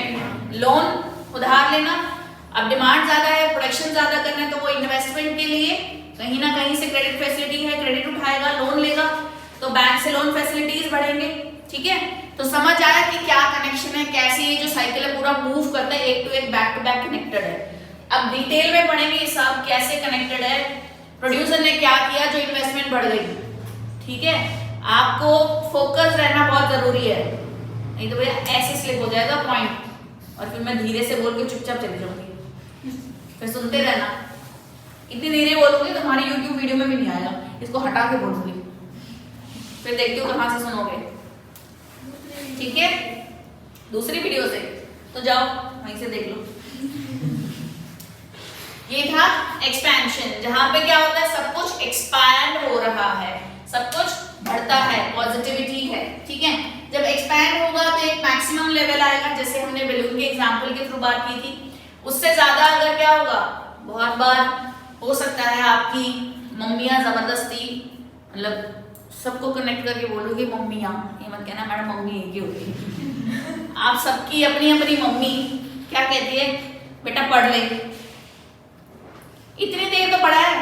A: लोन, उधार लेना। अब डिमांड ज्यादा है, प्रोडक्शन ज्यादा करना है तो वो इन्वेस्टमेंट के लिए कहीं ना कहीं से क्रेडिट फैसिलिटी है, क्रेडिट उठाएगा, लोन लेगा तो बैंक से लोन फैसिलिटीज बढ़ेंगे। ठीक है, तो समझ आया कि क्या कनेक्शन है, कैसे ये जो साइकिल है पूरा मूव करता है, एक टू एक, बैक टू बैक कनेक्टेड है। अब डिटेल में पढ़ेंगे ये सब कैसे कनेक्टेड है, प्रोड्यूसर ने क्या किया जो इन्वेस्टमेंट बढ़ गई। ठीक है, आपको फोकस रहना बहुत जरूरी है, नहीं तो भैया ऐसे स्लिप हो जाएगा पॉइंट और फिर मैं धीरे से बोल के चुपचाप चली जाऊंगी, फिर सुनते रहना। इतनी धीरे बोलूंगी तो हमारी YouTube वीडियो में भी नहीं आएगा, इसको हटा के बोलूंगी, फिर देखती हूँ कहाँ से सुनोगे। ठीक है, दूसरी वीडियो से तो जाओ वहीं से देख लो। ये था एक्सपेंशन, जहां पे क्या होता है, सब कुछ एक्सपैंड हो रहा है, सब कुछ बढ़ता है, पॉजिटिविटी है। ठीक है, जब एक्सपैंड होगा तो एक मैक्सिमम लेवल आएगा, जैसे हमने बैलून के एग्जांपल के थ्रू बात की थी। उससे ज्यादा अगर क्या होगा, बहुत बार हो सकता है आपकी मम्मियां जबरदस्ती, मतलब सबको कनेक्ट करके बोलोगे मम्मियां, ये मत कहना मैडम मम्मी एक ही होती है। आप सबकी अपनी अपनी मम्मी क्या कहती है, बेटा पढ़ ले, इतनी देर तो पढ़ा है।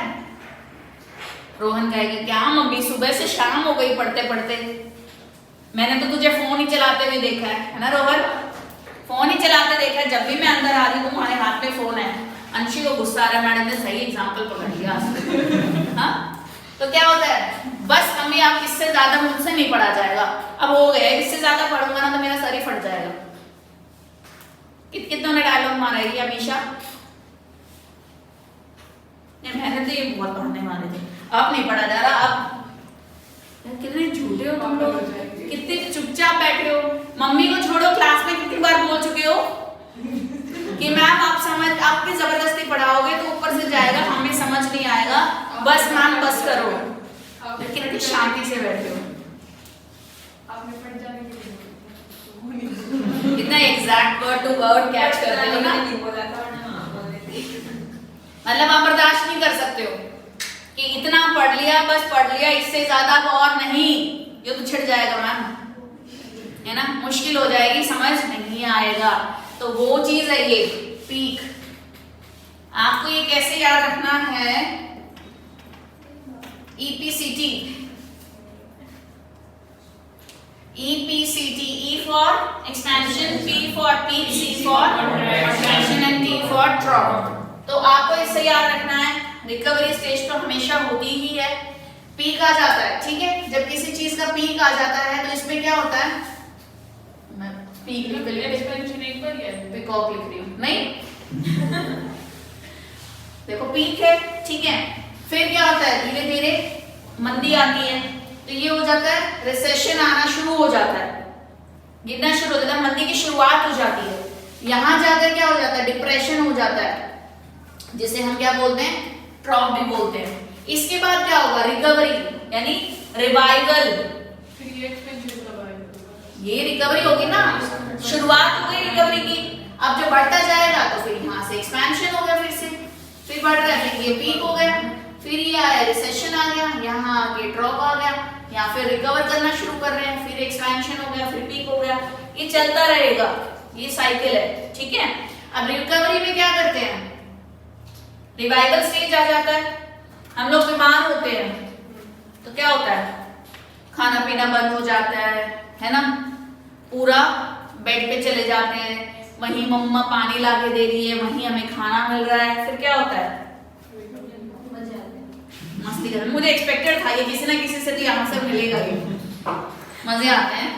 A: रोहन कहेगा क्या मम्मी सुबह से शाम हो गई पढ़ते पढ़ते, मैंने तो तुझे फोन ही चलाते हुए देखा है ना रोहन, फोन ही चलाते देखा है, जब भी मैं अंदर आ रही हूँ तुम्हारे हाथ में फोन है। अंशी को गुस्सा आ रहा है, मैडम ने सही एग्जाम्पल पकड़ लिया। हाँ, तो क्या होता है, बस मम्मी आप इससे ज्यादा मुझसे नहीं पढ़ा जाएगा, अब हो गया, इससे ज्यादा पढ़ूंगा ना तो मेरा सर ही फट जाएगा। कितनों ने डायलॉग मारा है अमीशा, मैंने तो ये बहुत पढ़ने वाले थे, अब नहीं पढ़ा जा रहा। अब कितने झूठे हो तुम लोग, कितने चुपचाप बैठे हो। मम्मी को छोड़ो, क्लास में कितनी बार बोल चुके हो कि मैम आप समझ, आप भी जबरदस्ती पढ़ाओगे तो ऊपर से जाएगा, हमें समझ नहीं आएगा, बस मैम बस करो। लेकिन इतनी शांति से बैठे हो,
C: आपने पढ़ जाने के लिए
A: इतना exact word to word catch करते हो ना, मतलब आप बर्दाश्त नहीं कर सकते हो कि इतना पढ़ लिया, बस पढ़ लिया, इससे ज्यादा और नहीं, ये तो छिड़ जाएगा मैम, है ना, मुश्किल हो जाएगी, समझ नहीं आएगा। तो वो चीज है ये पीक। आपको ये कैसे याद रखना है, EPCT, EPCT, E for expansion, P for peak, C for contraction and T for trough. तो आपको इससे याद रखना है रिकवरी स्टेज तो हमेशा होती ही है, पीक आ जाता है, ठीक है। जब किसी चीज का पीक आ जाता है तो इसमें क्या होता है, मैं पीक
C: एक्सपेंशन एक बार ही है।
A: पिकॉक लिख रही हूँ, नहीं देखो पीक है, ठीक है। फिर क्या होता है, धीरे धीरे मंदी आती है, तो ये हो जाता है रिसेशन आना शुरू हो जाता है, गिरना शुरू हो जाता है, मंदी की शुरुआत हो जाती है। यहां जाकर क्या हो जाता है, डिप्रेशन हो जाता है, जिसे हम क्या बोलते हैं, ट्रॉप भी बोलते हैं। इसके बाद क्या होगा, रिकवरी यानी रिवाइवल,
C: फिर ये एक्सपेंशन कब आएगा?
A: ये रिकवरी होगी ना, शुरुआत हो गई रिकवरी की। अब जो बढ़ता जाएगा तो फिर यहाँ से एक्सपेंशन हो गया, फिर बढ़ रहा है, फिर ये पीक हो गया, फिर ये आया रिसेशन आ गया, यहाँ आके ड्रॉप आ गया, या फिर रिकवर करना शुरू कर रहे हैं, फिर एक्सपेंशन हो गया, फिर पीक हो गया, ये चलता रहेगा, ये साइकिल है, ठीक है। अब रिकवरी में क्या करते हैं, रिवाइवल स्टेज आ जाता है, हम लोग बीमार होते हैं तो क्या होता है, खाना पीना बंद हो जाता है ना, पूरा बेड पे चले जाते हैं, वहीं मम्मा पानी लाके दे रही है, वहीं हमें खाना मिल रहा है, फिर क्या होता है,
E: मजे आते हैं।
A: मस्ती कर, मुझे एक्सपेक्टेड था ये किसी ना किसी से तो यहाँ से मिलेगा ही, मजे आते हैं।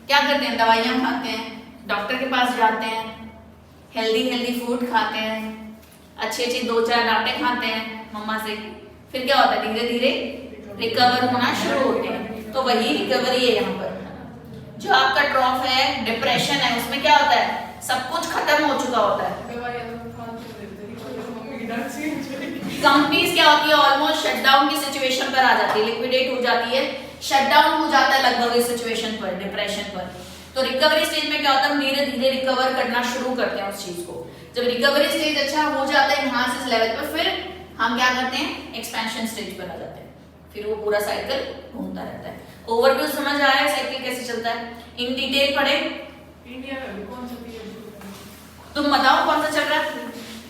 A: क्या करते हैं, दवाइयाँ खाते हैं, डॉक्टर के पास जाते हैं, हेल्दी फूड खाते हैं, अच्छी 2-4 डांटे खाते हैं मम्मा से, फिर क्या होता है, धीरे धीरे रिकवर होना शुरू होते हैं। तो वही रिकवरी है यहाँ पर। जो आपका ट्रॉफ है, डिप्रेशन है, उसमें क्या होता है, सब कुछ खत्म हो चुका होता है। कंपनीज क्या होती है, ऑलमोस्ट शटडाउन की सिचुएशन पर आ जाती है, लिक्विडेट हो जाती है, शटडाउन हो जाता है लगभग इस सिचुएशन पर, डिप्रेशन पर। तो रिकवरी स्टेज में क्या होता है, हम धीरे धीरे रिकवर करना शुरू करते हैं उस चीज को। जब रिकवरी स्टेज अच्छा हो जाता है यहाँ से इस लेवल पर, फिर हम क्या करते हैं, एक्सपेंशन स्टेज पर आ जाते हैं, फिर वो पूरा साइकिल घूमता रहता है। ओवरव्यू समझ आया है साइकिल कैसे चलता है, इन डिटेल पढ़े।
C: इंडिया में कौन सा पीरियड,
A: तुम बताओ कौन सा चल रहा है,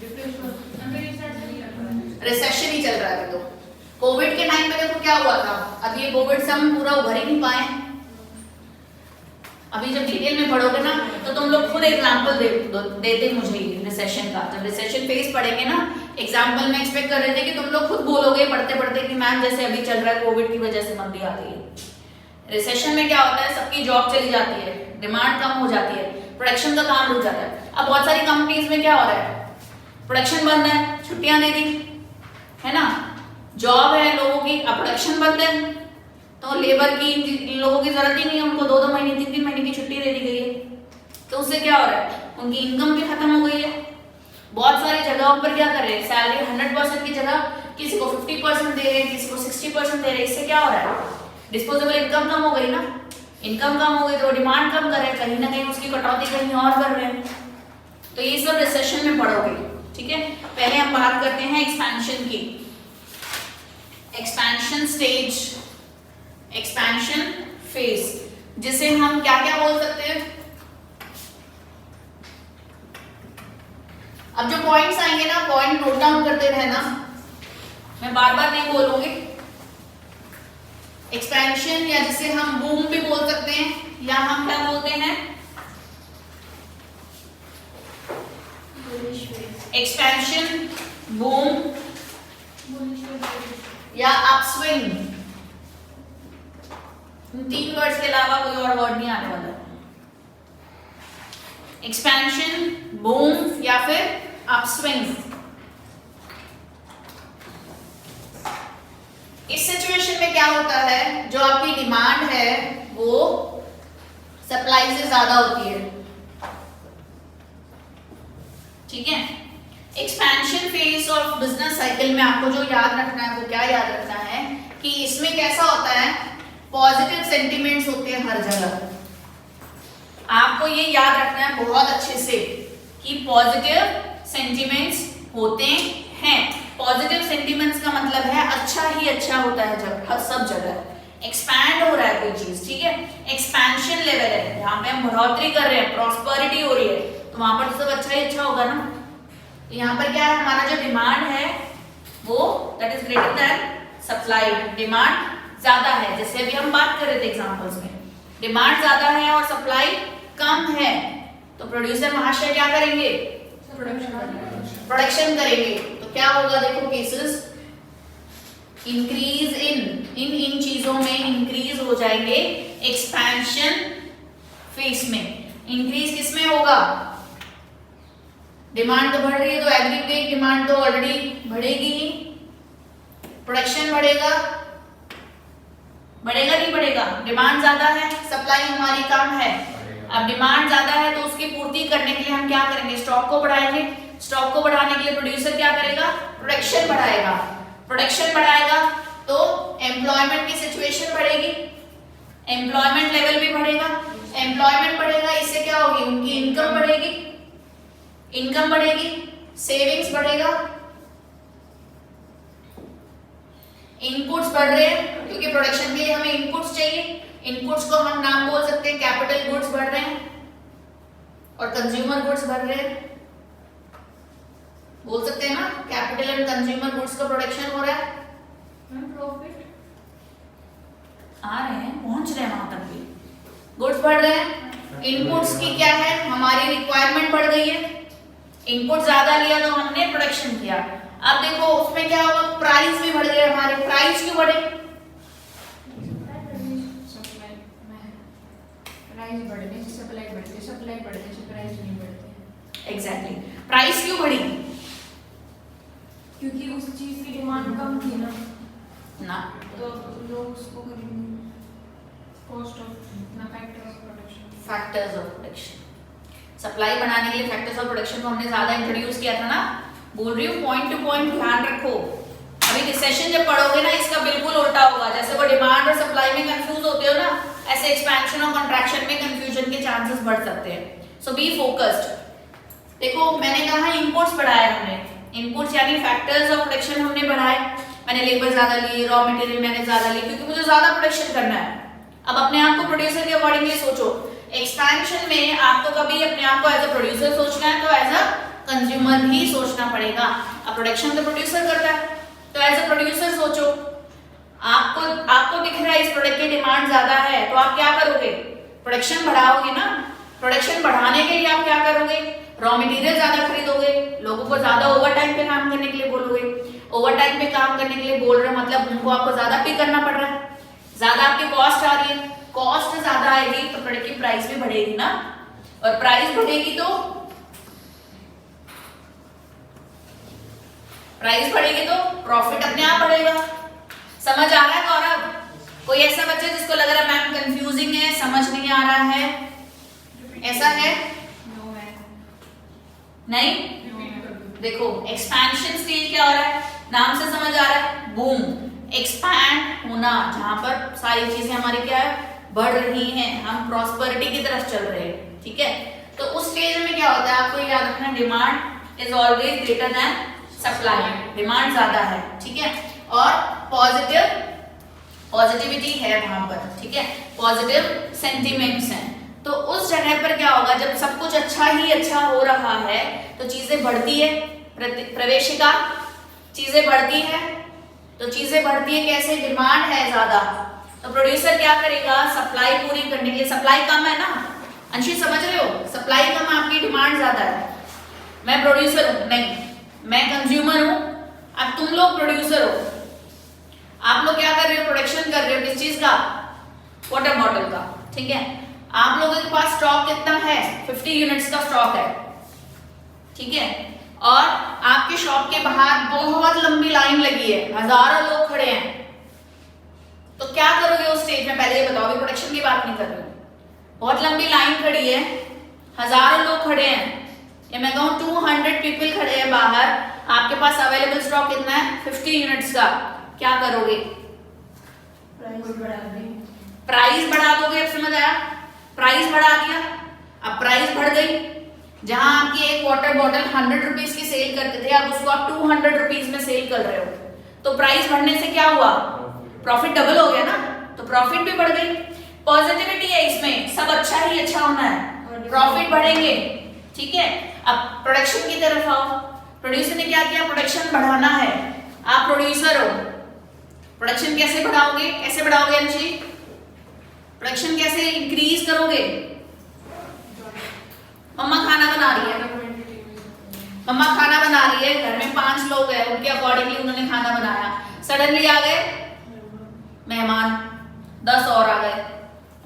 C: डिप्रेशन,
A: रिसेशन ही चल रहा है। तो कोविड के टाइम पे देखो क्या हुआ था, अब ये कोविड से हम पूरा उभर ही नहीं पाए। अभी जब डिटेल में पढ़ोगे ना तो तुम लोग खुद एग्जांपल देते मुझे रिसेशन का। जब रिसेशन फेज पढ़ेंगे ना, एग्जांपल में एक्सपेक्ट कर रहे थे कि तुम लोग खुद बोलोगे पढ़ते पढ़ते कि मैम जैसे अभी चल रहा है कोविड की वजह से मंदी आ गई है। रिसेशन में क्या होता है, सबकी जॉब चली जाती है, डिमांड कम हो जाती है, प्रोडक्शन का काम रुक जाता है। अब बहुत सारी कंपनीज में क्या हो रहा है, प्रोडक्शन बंद है, छुट्टियां दे दी है ना, जॉब है लोगों की, अब प्रोडक्शन बंद है तो लेबर की, लोगों की जरूरत ही नहीं है, उनको 2-2 महीने 3-3 महीने की छुट्टी दे दी गई है। तो उससे क्या हो रहा है, उनकी इनकम भी खत्म हो गई है। बहुत सारी जगहों पर क्या कर रहे हैं, सैलरी 100% की जगह किसी को 50% दे रहे हैं, किसी को 60% दे रहे हैं। इससे क्या हो रहा है, डिस्पोजेबल इनकम कम हो गई ना, इनकम कम हो गई तो डिमांड कम कर रहे हैं, कहीं ना कहीं उसकी कटौती कहीं और कर रहे हैं। तो ये सब रिसेशन में पढ़ोगे, ठीक है। पहले हम बात करते हैं एक्सपेंशन की, एक्सपेंशन स्टेज, एक्सपेंशन फेज, जिसे हम क्या क्या बोल सकते हैं। अब जो पॉइंट्स आएंगे ना, पॉइंट नोट डाउन करते रहना, मैं बार बार नहीं बोलूंगी। एक्सपेंशन या जिसे हम बूम भी बोल सकते हैं, या हम क्या बोलते हैं, एक्सपेंशन, बूम या अपस्विंग। 3 वर्ड्स के अलावा कोई और वर्ड नहीं आने वाला। एक्सपेंशन, बूम या फिर अपस्विंग। इस सिचुएशन में क्या होता है, जो आपकी डिमांड है वो सप्लाई से ज्यादा होती है, ठीक है। Expansion phase of business cycle में आपको जो याद रखना है वो क्या याद रखना है कि इसमें कैसा होता है, पॉजिटिव सेंटिमेंट्स होते हैं हर जगह। आपको ये याद रखना है बहुत अच्छे से कि पॉजिटिव सेंटिमेंट्स होते हैं। पॉजिटिव सेंटिमेंट्स का मतलब है अच्छा ही अच्छा होता है जब हर सब जगह एक्सपैंड हो रहा है कोई चीज, ठीक है। एक्सपेंशन लेवल है, यहाँ पे हम बढ़ोतरी कर रहे हैं, प्रॉस्पेरिटी हो रही है, तो वहां पर तो सब अच्छा ही अच्छा होगा ना। तो यहाँ पर क्या है, हमारा जो डिमांड है वो that is greater than supply, demand ज्यादा है, जैसे अभी हम बात कर रहे थे एग्जांपल्स में, डिमांड ज्यादा है और सप्लाई कम है, तो प्रोड्यूसर महाशय क्या करेंगे? प्रोडक्शन करेंगे। तो क्या होगा देखो केसेस, इंक्रीज इन चीजों में इंक्रीज हो जाएंगे एक्सपेंशन फेस में। इंक्रीज किस में होगा? डिमांड तो बढ़ रही है तो एग्रीगेट डिमांड तो ऑलरेडी बढ़ेगी ही, प्रोडक्शन बढ़ेगा, बढ़ेगा नहीं बढ़ेगा? डिमांड ज्यादा है, सप्लाई हमारी कम है। अब डिमांड ज्यादा है तो उसकी पूर्ति करने के लिए हम क्या करेंगे? स्टॉक को बढ़ाएंगे। स्टॉक को बढ़ाने के लिए प्रोड्यूसर क्या करेगा? प्रोडक्शन बढ़ाएगा। प्रोडक्शन बढ़ाएगा तो एम्प्लॉयमेंट की सिचुएशन बढ़ेगी, एम्प्लॉयमेंट लेवल भी बढ़ेगा। एम्प्लॉयमेंट बढ़ेगा, इससे क्या होगी? उनकी इनकम बढ़ेगी, इनकम बढ़ेगी, सेविंग्स बढ़ेगा, इनपुट्स बढ़ रहे हैं क्योंकि प्रोडक्शन के लिए हमें इनपुट्स चाहिए। इनपुट्स को हम नाम बोल सकते हैं, कैपिटल गुड्स बढ़ रहे हैं और कंज्यूमर गुड्स बढ़ रहे हैं, बोल सकते हैं ना, कैपिटल एंड कंज्यूमर गुड्स का प्रोडक्शन हो रहा है।
D: प्रॉफिट
A: आ रहे हैं, पहुंच रहे हैं वहां तक भी, गुड्स बढ़ रहे हैं। इनपुट्स की क्या है? हमारी रिक्वायरमेंट बढ़ गई है, इनपुट ज्यादा लिया तो हमने प्रोडक्शन किया। अब देखो उसमें क्या होगा? प्राइस भी बढ़ गए हमारे। प्राइस क्यों बढ़े?
E: प्राइस बढ़ने से सप्लाई बढ़ती है, सप्लाई बढ़ने से प्राइस नहीं बढ़ते।
A: एग्जैक्टली, प्राइस क्यों बढ़ी?
E: क्योंकि उस चीज की डिमांड कम थी ना,
A: ना
E: तो लोग उसको खरीदेंगे। कॉस्ट ऑफ ना factor of production.
A: Factors of production, supply बढ़ाने के लिए फैक्टर्स ऑफ प्रोडक्शन को हमने ज्यादा इंट्रोड्यूस किया था ना। बोल रही हूँ पॉइंट टू पॉइंट ध्यान रखो। अभी रिसेशन जब पढ़ोगे ना इसका बिल्कुल उल्टा होगा। जैसे वो डिमांड और सप्लाई में कंफ्यूज होते हो ना, ऐसे एक्सपेंशन और कंट्रैक्शन में कंफ्यूजन के चांसेस बढ़ सकते हैं। सो बी फोकस्ड। देखो मैंने कहा इनपुट्स बढ़ाए हमने, इनपुट्स यानी फैक्टर्स ऑफ प्रोडक्शन हमने बढ़ाए। मैंने लेबर ज्यादा ली, रॉ मटेरियल मैंने ज्यादा ली क्योंकि मुझे ज्यादा प्रोडक्शन करना है। अब अपने आप को प्रोड्यूसर के अकॉर्डिंगली सोचो। एक्सपेंशन में आपको कभी अपने आप को एज अ प्रोड्यूसर सोचना है तो एज अ कंज्यूमर भी सोचना पड़ेगा। अब प्रोडक्शन तो प्रोड्यूसर करता है तो एज अ प्रोड्यूसर सोचो। आपको दिख रहा है इस प्रोडक्ट की डिमांड ज्यादा है तो आप क्या करोगे? प्रोडक्शन बढ़ाओगे ना। प्रोडक्शन बढ़ाने के लिए आप क्या करोगे? रॉ मटेरियल ज्यादा खरीदोगे, लोगों को ज्यादा ओवर टाइम पे काम करने के लिए बोलोगे। ओवर टाइम पे काम करने के लिए बोल रहे मतलब उनको आपको ज्यादा पे करना पड़ रहा है, ज्यादा आपकी कॉस्ट आ रही है। कॉस्ट ज्यादा आएगी तो प्रोडक्ट की प्राइस भी बढ़ेगी ना, और प्राइस बढ़ेगी तो प्रॉफिट अपने आप बढ़ेगा। समझ आ रहा है गौरव? कोई ऐसा बच्चा जिसको लग रहा है मैम कंफ्यूजिंग है, समझ नहीं आ रहा है, ऐसा है? नहीं? देखो एक्सपेंशन स्टेज क्या हो रहा है, नाम से समझ आ रहा है, बूम, एक्सपैंड होना, जहां पर सारी चीजें हमारी क्या है, बढ़ रही हैं, हम प्रॉस्पेरिटी की तरफ चल रहे हैं। ठीक है, तो उस स्टेज में क्या होता है आपको याद रखना, demand is always greater than supply. Demand ज्यादा है, ठीक है, और पॉजिटिविटी है वहां पर, ठीक है, पॉजिटिव सेंटिमेंट्स हैं। तो उस जगह पर क्या होगा, जब सब कुछ अच्छा ही अच्छा हो रहा है तो चीजें बढ़ती है, प्रवेशिका चीजें बढ़ती है, तो चीजें बढ़ती है कैसे, डिमांड है ज्यादा, तो प्रोड्यूसर क्या करेगा, सप्लाई पूरी करने के लिए, सप्लाई कम है ना अंशी, समझ रहे हो, सप्लाई कम है, आपकी डिमांड ज्यादा है, मैं प्रोड्यूसर हूं, नहीं मैं कंज्यूमर हूं, अब तुम लोग प्रोड्यूसर हो, आप लोग क्या कर रहे हो, प्रोडक्शन कर रहे हो, किस चीज का, वाटर बॉटल का, ठीक है, आप लोगों के पास स्टॉक कितना है, 50 यूनिट्स का स्टॉक है, ठीक है, और आपके शॉप के बाहर बहुत लंबी लाइन लगी है, हजारों लोग खड़े हैं, तो क्या करोगे उस स्टेज में, पहले ये बताओ, अभी प्रोडक्शन की बात नहीं कर रही हूं, बहुत लंबी लाइन खड़ी है, हजारों लोग खड़े हैं, या मैं कहूं 200 पीपल खड़े हैं बाहर, आपके पास अवेलेबल स्टॉक कितना है, 50 यूनिट्स का, क्या करोगे, प्राइस बढ़ा दोगे, अब समझ आया, प्राइस बढ़ा दिया, अब प्राइस बढ़ गई, जहां आपकी एक वाटर बॉटल 100 रुपीज की सेल करते थे, अब उसको आप 200 रुपीज में सेल कर रहे हो, तो प्राइस बढ़ने से क्या हुआ, प्रॉफिट डबल हो गया ना, तो प्रॉफिट भी बढ़ गई, पॉजिटिविटी है इसमें, सब अच्छा ही अच्छा होना है, प्रॉफिट बढ़ेंगे, ठीक है। अब प्रोडक्शन की तरफ आओ, प्रोड्यूसर ने क्या किया, प्रोडक्शन बढ़ाना है, आप प्रोड्यूसर हो, प्रोडक्शन कैसे बढ़ाओगे, कैसे बढ़ाओगे अंशी? प्रोडक्शन कैसे इंक्रीज करोगे? मम्मा खाना बना रही है, मम्मा खाना बना रही है, घर में 5 लोग हैं, उनके अकॉर्डिंगली उन्होंने खाना बनाया, सडनली आ गए मेहमान, 10 और आ गए,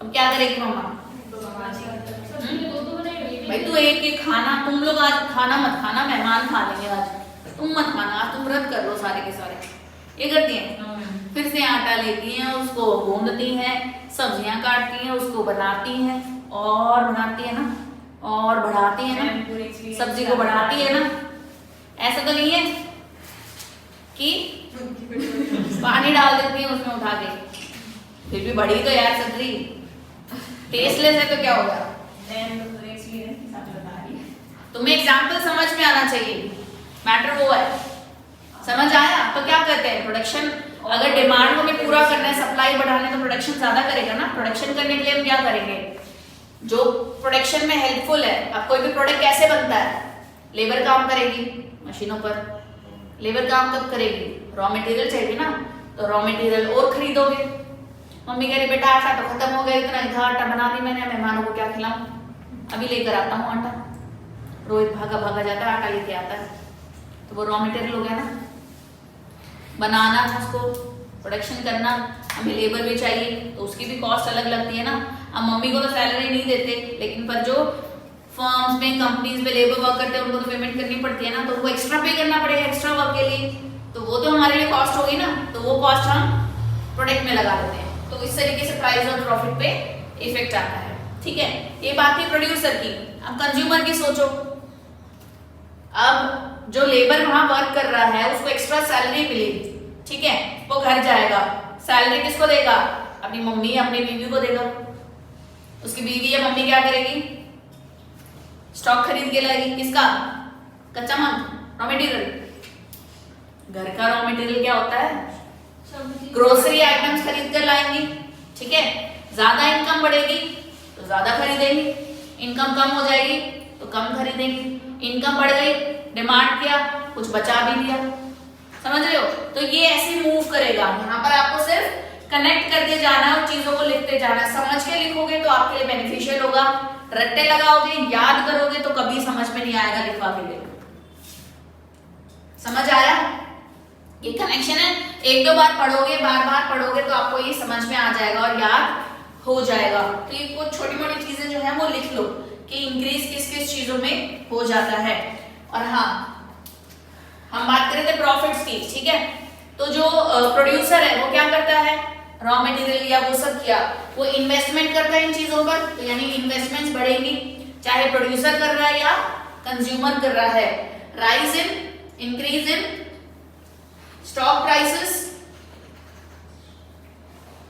A: अब क्या करेगी मम्मा? भाई तू एक एक खाना, तुम लोग आज खाना मत खाना, मेहमान खा लेंगे आज, तुम मत खाना, आज तुम व्रत कर लो सारे के सारे। ये करती हैं, फिर से आटा लेती हैं, उसको गूंदती हैं, सब्जियां काटती हैं, उसको बनाती हैं और बनाती है ना, और बढ़ाती है ना, सब्जी को बढ़ाती है ना। ऐसा तो नहीं है कि पानी डाल देती है उसमें उठा के, फिर भी बढ़ी तो यार सब्जी, टेस्टलेस है तो क्या होगा? तुम्हें एग्जाम्पल समझ में आना चाहिए, मैटर वो है, समझ आया? तो क्या कहते हैं, प्रोडक्शन अगर डिमांड को हमें पूरा करना है, सप्लाई बढ़ाना है, तो प्रोडक्शन ज्यादा करेगा ना। प्रोडक्शन करने के लिए हम क्या करेंगे, जो प्रोडक्शन में हेल्पफुल है। अब कोई भी प्रोडक्ट कैसे बनता है, लेबर काम करेगी मशीनों पर, लेबर काम कब करेगी, रॉ मटेरियल चाहिए ना, तो रॉ मटेरियल और खरीदोगे। मम्मी कह रही बेटा आटा तो खत्म हो गया, इतना इधर आटा बना दी मैंने, मेहमानों को क्या खिलाऊं, अभी लेकर आता हूँ आटा। रोहित भागा भागा जाता है, आटा लेके आता है, तो वो रॉ मटेरियल हो गया ना, बनाना उसको, प्रोडक्शन करना, हमें लेबर भी चाहिए, तो उसकी भी कॉस्ट अलग लगती है ना। अब मम्मी को तो सैलरी नहीं देते, लेकिन पर जो फर्म्स में, कंपनीज में लेबर वर्क करते हैं उनको तो पेमेंट करनी पड़ती है ना, तो वो एक्स्ट्रा पे करना पड़ेगा एक्स्ट्रा वर्क के लिए, तो वो तो हमारे लिए कॉस्ट होगी ना, तो वो कॉस्ट हम प्रोडक्ट में लगा देते हैं। तो इस तरीके से प्राइस और प्रॉफिट पे इफेक्ट आता है, ठीक है। ये बात थी प्रोड्यूसर की। अब कंज्यूमर की सोचो, अब जो लेबर वहां वर्क कर रहा है उसको एक्स्ट्रा सैलरी मिलेगी, ठीक है, वो घर जाएगा, सैलरी किसको देगा, अपनी मम्मी या अपनी बीवी को देगा। उसकी बीवी या मम्मी क्या करेगी, स्टॉक खरीद के लाएगी, किसका, कच्चा माल, रॉ मटेरियल। घर का रॉ मटेरियल क्या होता है, ग्रोसरी आइटम्स खरीद कर लाएंगी, ठीक है। ज्यादा इनकम बढ़ेगी तो ज्यादा खरीदेंगी, इनकम कम हो जाएगी तो कम खरीदेंगी, इनकम बढ़ गई, डिमांड किया, कुछ बचा भी लिया, समझ रहे हो। तो ये ऐसे मूव करेगा, यहाँ पर आपको सिर्फ कनेक्ट करते जाना है और चीजों को लिखते जाना है। समझ के लिखोगे तो आपके लिए बेनिफिशियल होगा, रट्टे लगाओगे, याद करोगे तो कभी समझ में नहीं आएगा लिखवा के लिए। समझ आया, ये कनेक्शन है। 1-2 बार पढ़ोगे, बार बार पढ़ोगे तो आपको ये समझ में आ जाएगा और याद हो जाएगा। तो ये कुछ छोटी मोटी चीजें जो है वो लिख लो कि इंक्रीज किस किस चीजों में हो जाता है। और हाँ, हम बात करें थे प्रॉफिट्स की, ठीक है। तो जो प्रोड्यूसर है वो क्या करता है, रॉ मटेरियल या वो सब किया, वो इन्वेस्टमेंट करता है इन चीजों पर, तो यानी इन्वेस्टमेंट्स बढ़ेंगी, चाहे प्रोड्यूसर कर रहा है या कंज्यूमर कर रहा है। Rise in, increase in stock prices,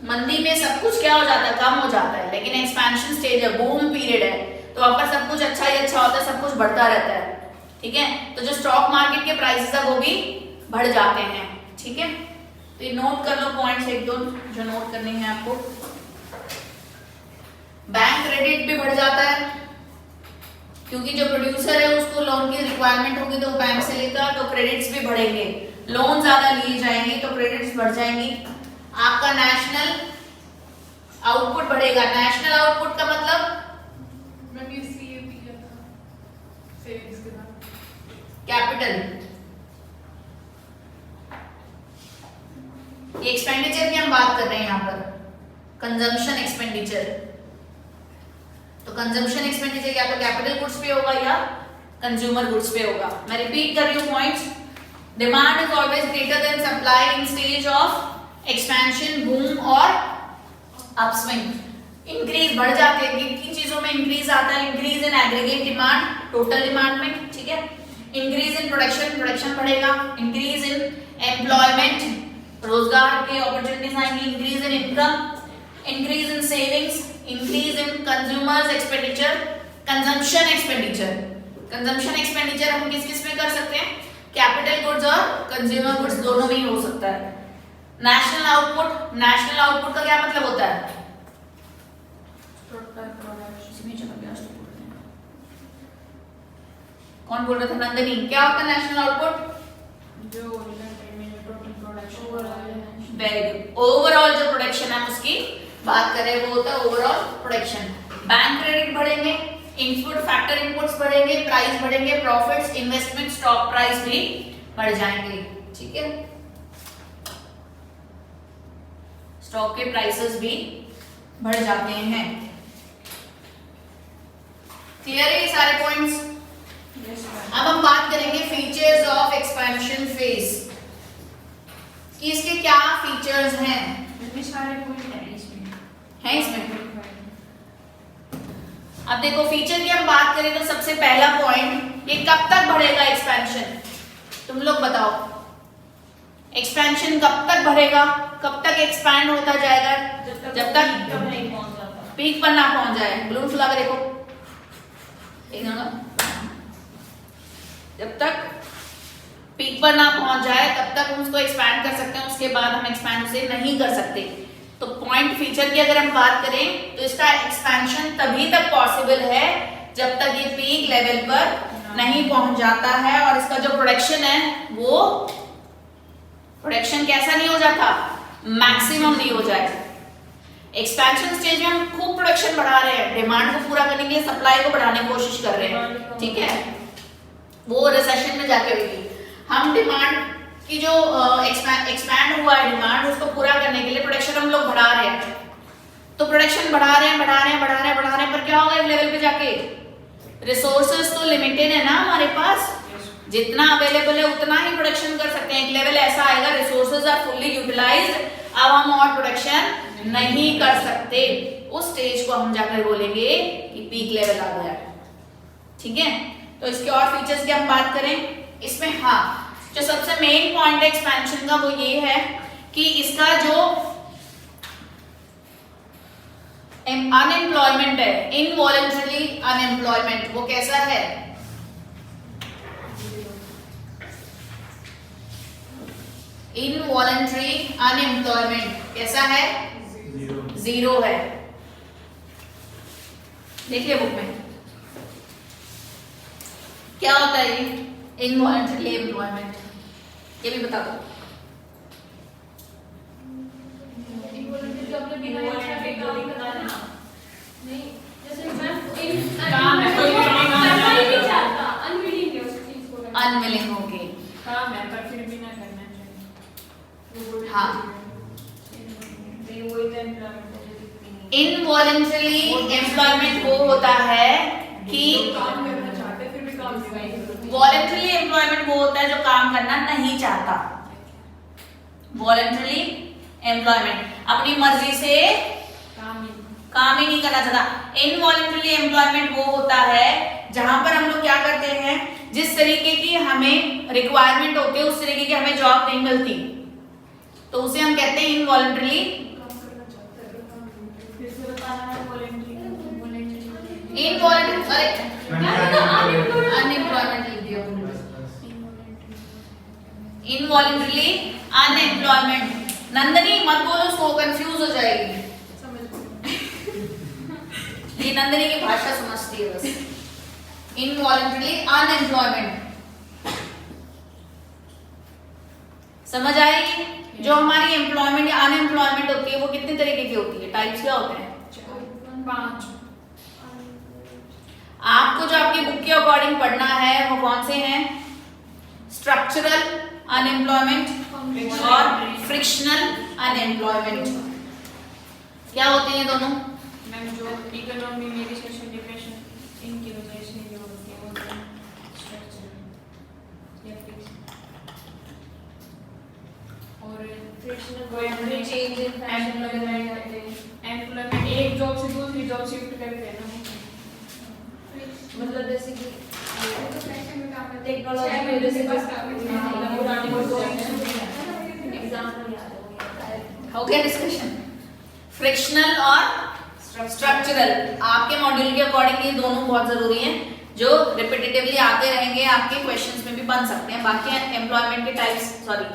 A: मंदी में सब कुछ क्या हो जाता है, कम हो जाता है, लेकिन एक्सपेंशन स्टेज है, बूम पीरियड है, तो वहां पर सब कुछ अच्छा ही अच्छा होता है, सब कुछ बढ़ता रहता है, ठीक है। तो जो स्टॉक मार्केट के प्राइसेस है वो भी बढ़ जाते हैं, ठीक है। तो ये नोट कर लो पॉइंट्स 1-2 जो नोट करने हैं आपको। बैंक क्रेडिट भी बढ़ जाता है, क्योंकि जो प्रोड्यूसर है उसको लोन की रिक्वायरमेंट होगी तो वो बैंक से लेगा, तो क्रेडिट्स भी बढ़ेंगे, लोन ज्यादा लिए जाएंगे तो क्रेडिट्स बढ़ जाएंगी। आपका नेशनल आउटपुट बढ़ेगा। नेशनल आउटपुट का मतलब कैपिटल, ये एक्सपेंडिचर की हम बात कर रहे हैं यहाँ पर, कंजम्पशन एक्सपेंडिचर। तो कंजम्पशन एक्सपेंडिचर या तो कैपिटल गुड्स पे होगा या कंज्यूमर गुड्स पे होगा। मैं रिपीट कर रही हूँ points. Demand is always greater than supply in stage of expansion, boom और अपस्विंग। इंक्रीज बढ़ जाते हैं, किन चीजों में इंक्रीज आता है, increase in aggregate demand, total demand में, ठीक है। इंक्रीज इन प्रोडक्शन, प्रोडक्शन बढ़ेगा। इंक्रीज इन एम्प्लॉयमेंट, रोजगार के अपॉर्चुनिटीज आएंगी। Increase in income, increase in savings, increase in consumers expenditure, consumption expenditure. Consumption expenditure हम किस किस में कर सकते हैं, कैपिटल गुड्स और कंज्यूमर गुड्स दोनों में ही हो सकता है। नेशनल आउटपुट, नेशनल आउटपुट का क्या मतलब होता है, कौन बोल रहा था, नंदनी, क्या होता है नेशनल आउटपुट,
E: जो total production
A: very good. Overall जो प्रोडक्शन है उसकी बात करें वो होता है ओवरऑल प्रोडक्शन। बैंक क्रेडिट बढ़ेंगे, इनपुट फैक्टर इनपुट्स बढ़ेंगे, प्राइस बढ़ेंगे, प्रॉफिट्स, इन्वेस्टमेंट, स्टॉक प्राइस भी बढ़ जाएंगे। ठीक है, स्टॉक के प्राइसेस भी बढ़ जाते हैं। क्लियर है ये सारे पॉइंट्स? अब हम बात करेंगे फीचर्स ऑफ एक्सपेंशन फेज कि इसके क्या फीचर्स हैं।
E: इतने सारे पॉइंट हैं इसमें।
A: है इसमें? अब देखो फीचर की हम बात करें तो सबसे पहला पॉइंट, ये कब तक बढ़ेगा एक्सपेंशन? तुम लोग बताओ, एक्सपेंशन कब तक बढ़ेगा, कब तक एक्सपैंड होता जाएगा? जब तक पीक पर ना पहुंच जाए। बलून फुला कर देखो, जब तक पीक पर ना पहुंच जाए तब तक हम उसको एक्सपैंड कर सकते हैं, उसके बाद हम एक्सपैंड उसे नहीं कर सकते। तो पॉइंट फीचर की अगर हम बात करें तो इसका एक्सपेंशन तभी तक पॉसिबल है जब तक ये पीक लेवल पर नहीं पहुंच जाता है और इसका जो प्रोडक्शन है वो प्रोडक्शन कैसा नहीं हो जाता, मैक्सिमम नहीं हो जाए। एक्सपेंशन स्टेज में हम खूब प्रोडक्शन बढ़ा रहे हैं, डिमांड को पूरा करने के लिए सप्लाई को बढ़ाने की कोशिश कर रहे हैं, ठीक है, वो रिसेशन में जाके होगी। हम डिमांड की जो एक्सपैंड हुआ है डिमांड, उसको पूरा करने के लिए प्रोडक्शन हम लोग बढ़ा रहे हैं। तो प्रोडक्शन बढ़ा रहे हैं पर क्या होगा एक लेवल पे जाके? रिसोर्सेज तो लिमिटेड है ना हमारे पास, जितना अवेलेबल है उतना ही प्रोडक्शन कर सकते हैं। एक लेवल ऐसा आएगा रिसोर्सेज आर फुल्ली यूटिलाइज्ड, अब हम और प्रोडक्शन नहीं कर सकते। उस स्टेज को हम जाकर बोलेंगे कि पीक लेवल आ गया। ठीक है, तो इसके और फीचर्स की हम बात करें इसमें, हाँ जो सबसे मेन पॉइंट है एक्सपेंशन का वो ये है कि इसका जो अनएम्प्लॉयमेंट है, इनवॉलंटरी अनएम्प्लॉयमेंट, वो कैसा है? इनवॉलंटरी अनएम्प्लॉयमेंट कैसा है? जीरो है। देखिए बुक में क्या होता है ये इनवॉलंटरी एम्प्लॉयमेंट, ये भी बता दो। अनविलिंग हो गए,
E: काम है पर फिर भी ना करना चाहिए।
A: हाँ।
E: इनवॉलंटरी
A: इनवॉलंटरी एम्प्लॉयमेंट वो होता है कि
C: काम करना चाहते हैं फिर भी काम नहीं करते।
A: वॉलंटरी एम्प्लॉयमेंट वो होता है जो काम करना नहीं चाहता। वॉलंटरी एम्प्लॉयमेंट अपनी मर्जी से काम ही नहीं करना चाहता। इनवॉलंटरी एम्प्लॉयमेंट वो होता है जहां पर हम लोग क्या करते हैं, जिस तरीके की हमें रिक्वायरमेंट होती है उस तरीके की हमें जॉब नहीं मिलती, तो उसे हम कहते हैं इनवॉलंटरी। अनएम्प्लॉयमेंट लिख दिया, इनवॉलंटरी अनएम्प्लॉयमेंट। नंदनी मत बोलो, उसको कंफ्यूज हो जाएगी। ये नंदनी की भाषा समझती है बस। इनवॉलंटरी अनएम्प्लॉयमेंट समझ आएगी? जो हमारी एम्प्लॉयमेंट या अनएम्प्लॉयमेंट होती है वो कितने तरीके की होती है, टाइप्स क्या होते हैं?
E: 5।
A: आपको जो आपकी बुक के अकॉर्डिंग पढ़ना है वो कौन से हैं? स्ट्रक्चरल अनएम्प्लॉयमेंट और फ्रिक्शनल अनएम्प्लॉयमेंट। क्या होते हैं दोनों?
E: मैम जो इकोनॉमी में रिसेशन डिप्रेशन इनकी वजह से जो होती है वो स्ट्रक्चरल या फिक्स, और फ्रिक्शनल चेंज इन एम्प्लॉयमेंट एक जॉब से दूसरी जॉब शिफ्ट करते हैं ना, मतलब जैसे कि टेक्नोलॉजी की वजह से एग्जांपल याद
A: हो गया डिस्कशन। फ्रिक्शनल और स्ट्रक्चरल आपके मॉड्यूल के अकॉर्डिंग ये दोनों बहुत जरूरी हैं, जो रिपीटेटिवली आते रहेंगे, आपके क्वेश्चंस में भी बन सकते हैं। बाकी एम्प्लॉयमेंट के टाइप्स, सॉरी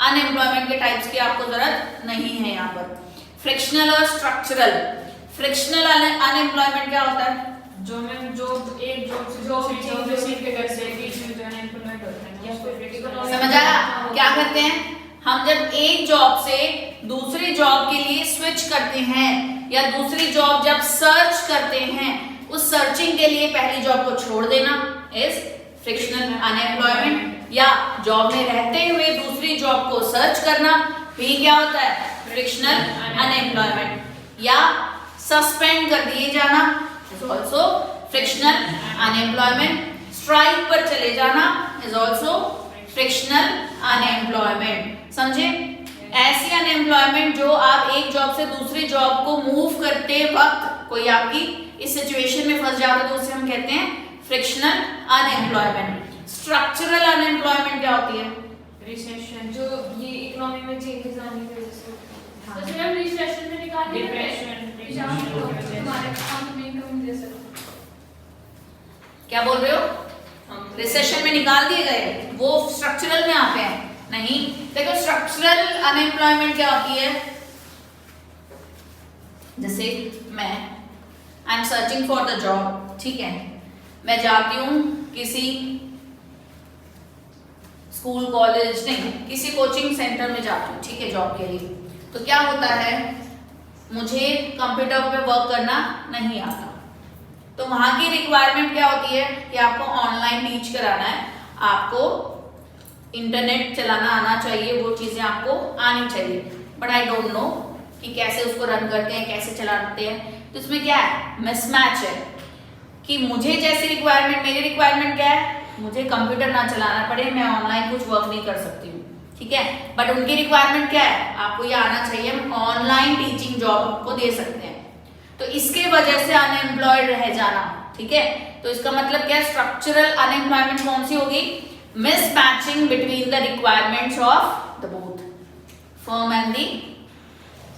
A: अनएम्प्लॉयमेंट के टाइप्स की आपको जरूरत नहीं है यहाँ पर। फ्रिक्शनल और स्ट्रक्चरल। फ्रिक्शनल अनएम्प्लॉयमेंट क्या होता है?
E: जो मैं जॉब एक जॉब से दूसरी जॉब में शिफ्ट कर से बीच में जो है एम्प्लॉयमेंट होता है,
A: समझ आया? क्या करते हैं हम जब एक जॉब से दूसरी जॉब के लिए स्विच करते हैं या दूसरी जॉब जब सर्च करते हैं, उस सर्चिंग के लिए पहली जॉब को छोड़ देना इज फ्रिक्शनल अनएम्प्लॉयमेंट, या जॉब में रहते हुए दूसरी जॉब को सर्च करना भी क्या होता है, फ्रिक्शनल अनएम्प्लॉयमेंट, या सस्पेंड कर दिए जाना is also frictional unemployment, strike पर चले जाना इज ऑल्सो फ्रिक्शनल अनएम्प्लॉयमेंट। समझे? ऐसी अनएम्प्लॉयमेंट जो आप एक जॉब से दूसरी जॉब को मूव करते वक्त कोई आपकी इस सिचुएशन में फंस जाता है तो उसे हम कहते हैं फ्रिक्शनल अनएम्प्लॉयमेंट। स्ट्रक्चरल अनएम्प्लॉयमेंट क्या होती है?
E: रिसेशन, जो ये इकोनॉमी में चेंजेस आने की वजह से होता है।
D: तो फिर हम रिसेशन में निकाल देंगे
E: डिप्रेशन,
D: तुम्हारे काम में इनकम दे सकते
A: क्या बोल रहे हो? रिसेशन में निकाल दिए गए, वो स्ट्रक्चरल में आते हैं नहीं। देखो स्ट्रक्चरल अनएम्प्लॉयमेंट क्या होती है, जैसे मैं I am searching for the job, ठीक है, मैं जाती हूँ किसी स्कूल कॉलेज नहीं किसी कोचिंग सेंटर में जाती हूँ, ठीक है, जॉब के लिए। तो क्या होता है, मुझे कंप्यूटर पे वर्क करना नहीं आता, तो वहां की रिक्वायरमेंट क्या होती है कि आपको ऑनलाइन टीच कराना है, आपको इंटरनेट चलाना आना चाहिए, वो चीजें आपको आनी चाहिए, बट आई डोंट नो कि कैसे उसको रन करते हैं, कैसे चलाते हैं। तो इसमें क्या है, मिसमैच है कि मुझे जैसी रिक्वायरमेंट, मेरी रिक्वायरमेंट क्या है, मुझे कंप्यूटर ना चलाना पड़े, मैं ऑनलाइन कुछ वर्क नहीं कर सकती हूँ, ठीक है, बट उनकी रिक्वायरमेंट क्या है, आपको ये आना चाहिए, हम ऑनलाइन टीचिंग जॉब आपको दे सकते हैं। तो इसके वजह से अनएम्प्लॉयड रह जाना, ठीक है। तो इसका मतलब क्या, स्ट्रक्चरल अनएम्प्लॉयमेंट कौन सी होगी, mismatching between the requirements of the both firm and the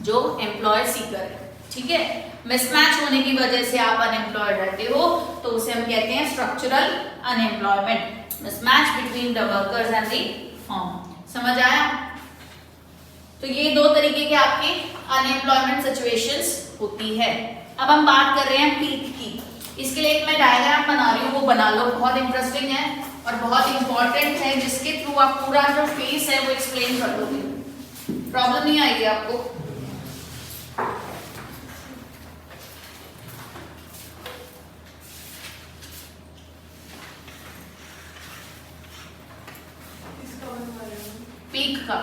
A: जो एम्प्लॉय सीकर है, ठीक है। मिसमैच होने की वजह से आप अनएम्प्लॉयड रहते हो, तो उसे हम कहते हैं structural unemployment, mismatch between the workers and the firm. समझ आया? तो ये दो तरीके के आपके अनएम्प्लॉयमेंट सिचुएशंस होती है। अब हम बात कर रहे हैं पीक की, इसके लिए एक मैं डायग्राम बना रही हूँ, वो बना लो, बहुत इंटरेस्टिंग है और बहुत इंपॉर्टेंट है, जिसके थ्रू आप पूरा जो फेस है वो एक्सप्लेन कर दोगे, प्रॉब्लम नहीं आएगी आपको। पीक का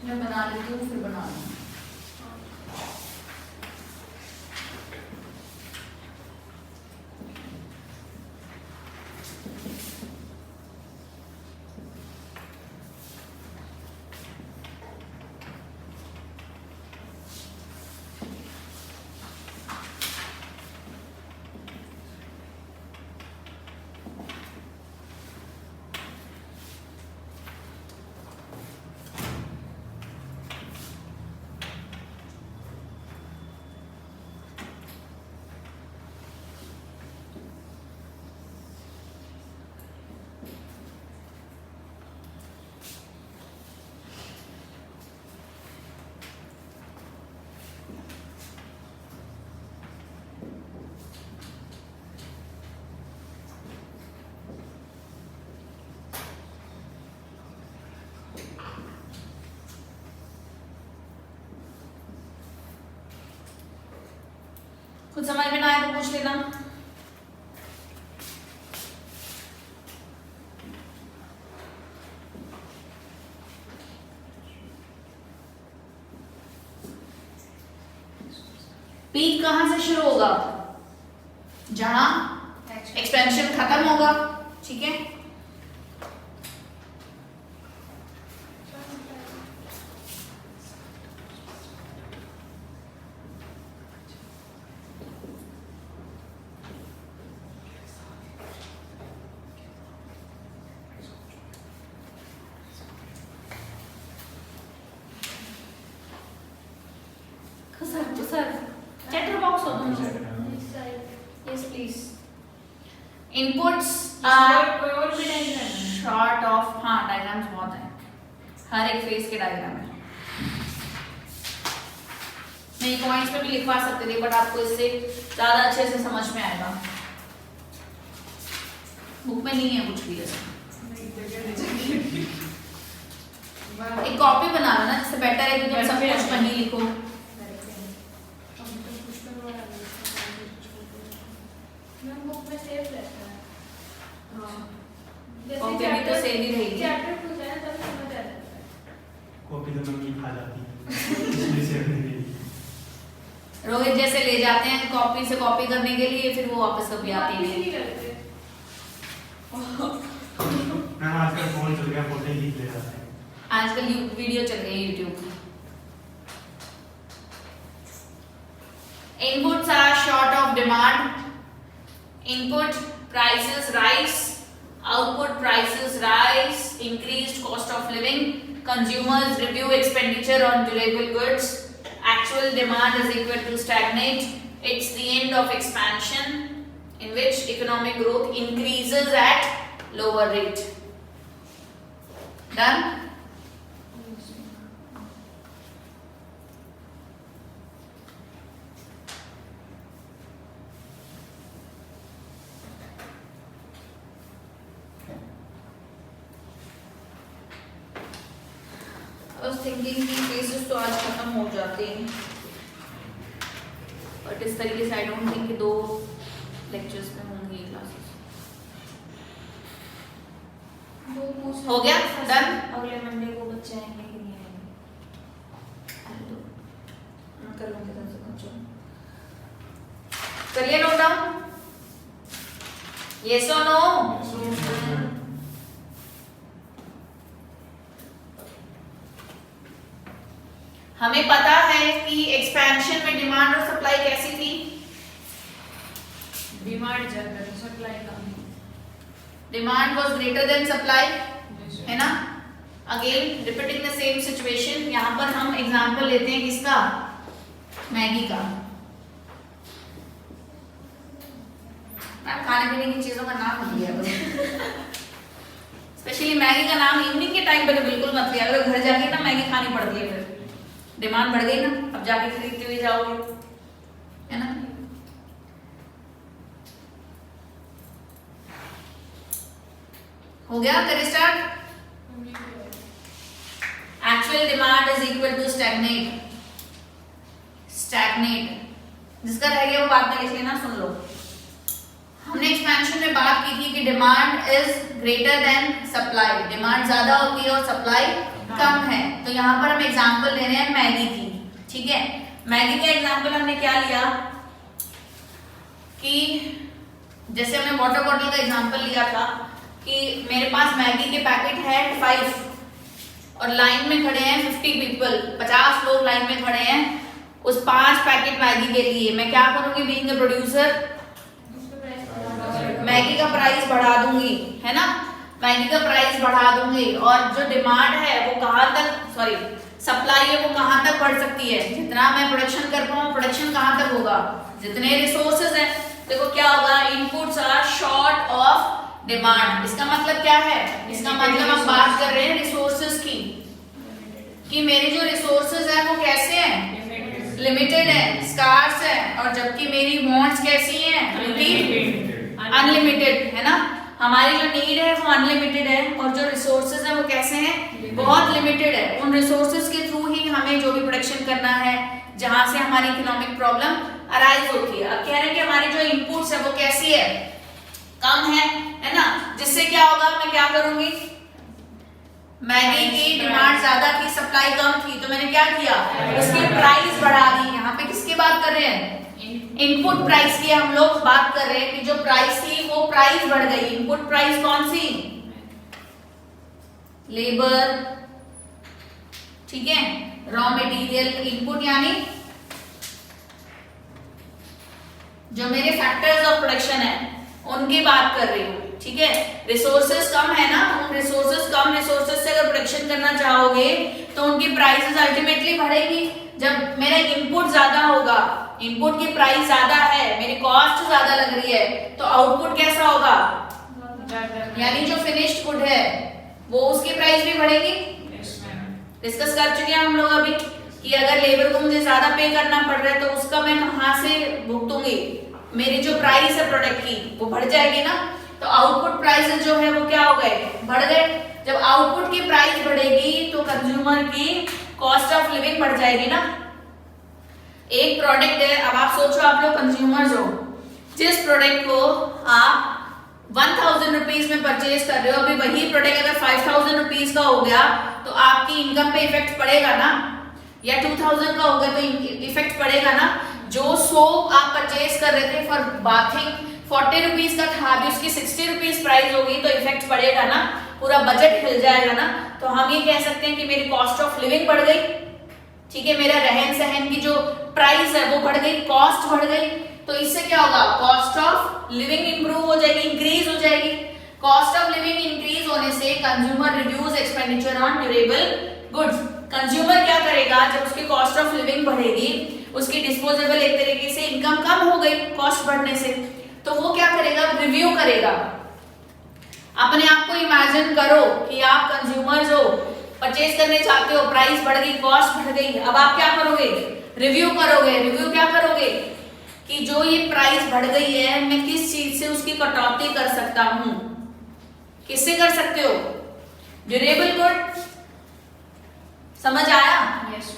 A: मैं बना लेती हूँ, फिर बना लूँ। कुछ समझ में ना आए तो पूछ लेना। पीक कहां से शुरू होगा, जहां एक्सपेंशन खत्म होगा, ठीक है। also don't know.
D: This side. Yes, please.
A: Inputs
E: कोई
A: are
E: और भी डायग्राम है
A: short of, हाँ डायग्राम्स बहुत हैं, हर एक फेज के डायग्राम है। नहीं पॉइंट्स में भी लिखवा सकते थे बट आपको इससे ज्यादा अच्छे से समझ में आएगा। बुक में नहीं है कुछ भी ऐसा। एक कॉपी बना लो ना, जिससे बेटर है कि तुम सब कुछ वहीं लिखो।
D: मैम बुक में सेव रहता है।
A: कॉपी भी तो सेव ही रहेगी।
D: चैप्टर खुलता है तब समझ आ जाता है।
B: कॉपी तो मम्मी खा जाती है इसलिए सेव नहीं की।
A: रोहित जैसे ले जाते हैं कॉपी से कॉपी करने के लिए, फिर वो वापस कभी आती
D: वापस
A: नहीं।
D: नहीं करते।
B: मैम आजकल फोन चल गया, फोटो ही लिख ले जाते हैं।
A: आजकल वीडियो चल रही है यूट्यूब में। Inputs are short of demand. Input prices rise. Output prices rise. Increased cost of living. Consumers review expenditure on durable goods. Actual demand is equal to stagnate. It's the end of expansion, in which economic growth increases at lower rate. Done? I was thinking कि cases तो आज खत्म हो जाते हैं, बट इस तरीके से आई डोंट थिंक कि 2 लेक्चर्स में होंगी ये क्लासेस। हो गया? Done?
D: अगले मंडे को बच्चे आएंगे कि नहीं आएंगे?
A: मैं कर लूँगी तरफ से बच्चों। करिए note down. Yes or no? हमें पता है कि एक्सपेंशन में डिमांड और सप्लाई कैसी थी?
E: डिमांड ज्यादा है supply come
A: demand was greater than supply,
E: है
A: है ना? Again repeating the same situation. यहाँ पर हम एग्जांपल लेते हैं किसका? मैगी का। मैं खाने पीने की चीजों का नाम मत लिया करो, स्पेशली मैगी का नाम इवनिंग के टाइम पे तो बिल्कुल मत लिया करो। घर जाके ना मैगी खानी पड़ती है, फिर डिमांड बढ़ गई ना, अब जाके खरीदते हुए जाओगे, है ना? हो गया? करें start. Actual demand is equal to stagnate. Stagnate जिसका रह गया वो बाद में लिख लेना, सुन लो। हमने एक्सपेंशन में बात की थी कि demand is greater than supply, demand ज्यादा होती है और सप्लाई कम है। तो यहाँ पर हम एग्जांपल ले रहे हैं मैगी की, ठीक है? मैगी का एग्जांपल हमने क्या लिया कि जैसे हमने वाटर बॉटल का एग्जांपल लिया था कि मेरे पास मैगी के पैकेट है 5 और लाइन में खड़े हैं 50 पीपल, 50 लोग लाइन में खड़े हैं उस 5 पैकेट मैगी के लिए। मैं क्या करूंगी बीइंग अ प्रोड्यूसर? मैगी का प्राइस बढ़ा दूंगी, है ना? मैगी का प्राइस बढ़ा दूंगी और जो डिमांड है वो कहाँ तक, सॉरी सप्लाई है वो कहाँ तक बढ़ सकती है? जितना मैं प्रोडक्शन कर पाऊँ, प्रोडक्शन कहाँ तक होगा? जितने रिसोर्सेज हैं। देखो क्या होगा, inputs are short of demand. इसका मतलब क्या है? इसका मतलब हम बात कर रहे हैं रिसोर्सेज की, कि मेरे जो रिसोर्सेज हैं वो कैसे हैं? लिमिटेड है, स्कार्स है, और जबकि मेरी वांट्स कैसी हैं? अनलिमिटेड, है ना? हमारी जो नीड है वो अनलिमिटेड है और जो रिसोर्सेज हैं वो कैसे हैं? बहुत लिमिटेड है। उन रिसोर्सेज के थ्रू ही हमें जो भी प्रोडक्शन करना है, जहां से हमारी इकोनॉमिक प्रॉब्लम अराइज होती है। अब कह रहे हैं कि हमारी जो इनपुट्स है वो कैसी है? कम है ना? जिससे क्या होगा, मैं क्या करूंगी? मैगी की डिमांड ज्यादा थी, सप्लाई कम थी, तो मैंने क्या किया? उसकी प्राइस बढ़ा दी। यहाँ पे किसकी बात कर रहे हैं? इनपुट प्राइस की हम लोग बात कर रहे हैं कि जो प्राइस थी वो प्राइस बढ़ गई। इनपुट प्राइस कौन सी? लेबर, ठीक है? रॉ मटेरियल इनपुट यानी जो मेरे फैक्टर्स ऑफ प्रोडक्शन है उनकी बात कर रही हूँ, ठीक है? रिसोर्सेज कम है ना, उन रिसोर्सेज कम रिसोर्सेज से अगर प्रोडक्शन करना चाहोगे तो उनकी प्राइसेस अल्टीमेटली बढ़ेगी। जब मेरा इनपुट ज्यादा होगा, इनपुट की प्राइस ज्यादा है, मेरी कॉस्ट ज्यादा लग रही है, तो आउटपुट कैसा होगा, यानी जो फिनिश्ड गुड है वो उसकी प्राइस भी बढ़ेगी। डिस्कस कर चुके हैं हम लोग अभी कि अगर लेबर को मुझे ज्यादा पे करना पड़ रहा है तो उसका मैं कहां से भुगतूंगी, मेरी जो प्राइस है प्रोडक्ट की वो बढ़ जाएगी ना। तो आउटपुट प्राइस जो है वो क्या हो गए, बढ़ गए। जब आउटपुट की प्राइस बढ़ेगी तो कंज्यूमर की कॉस्ट ऑफ लिविंग बढ़ जाएगी ना। एक प्रोडक्ट है, अब आप सोचो आप लोग कंज्यूमर्स हो, जिस प्रोडक्ट को आप 1000 रुपीज में परचेज कर रहे हो, अभी वही प्रोडक्ट अगर 5000 रुपीज का हो गया तो आपकी इनकम पे इफेक्ट पड़ेगा ना, या 2000 का हो गया तो इफेक्ट पड़ेगा ना। जो सोप आप परचेज कर रहे थे फॉर बाथिंग 40 रुपीज का था, अभी उसकी 60 रुपीज प्राइस होगी तो इफेक्ट पड़ेगा ना, पूरा बजट हिल जाएगा ना। तो हम ये कह सकते हैं कि मेरी कॉस्ट ऑफ लिविंग बढ़ गई, ठीक है, मेरा रहन सहन की जो प्राइस है वो बढ़ गई, कॉस्ट बढ़ गई। तो इससे क्या होगा, कॉस्ट ऑफ लिविंग इंप्रूव हो जाएगी, इंक्रीज हो जाएगी। कॉस्ट ऑफ लिविंग इंक्रीज होने से consumer reduce expenditure on durable goods. Consumer क्या करेगा, जब उसकी कॉस्ट ऑफ लिविंग बढ़ेगी, उसकी डिस्पोजेबल एक तरीके से इनकम कम हो गई कॉस्ट बढ़ने से, तो वो क्या करेगा, रिव्यू करेगा। अपने आप को इमेजिन करो कि आप कंज्यूमर्स हो, परचेज करने चाहते हो, प्राइस बढ़ गई, कॉस्ट बढ़ गई, अब आप क्या करोगे, रिव्यू करोगे। रिव्यू क्या करोगे कि जो ये प्राइस बढ़ गई है मैं किस चीज से उसकी कटौती कर सकता हूं, किससे कर सकते हो, ड्यूरेबल गुड। समझ आया?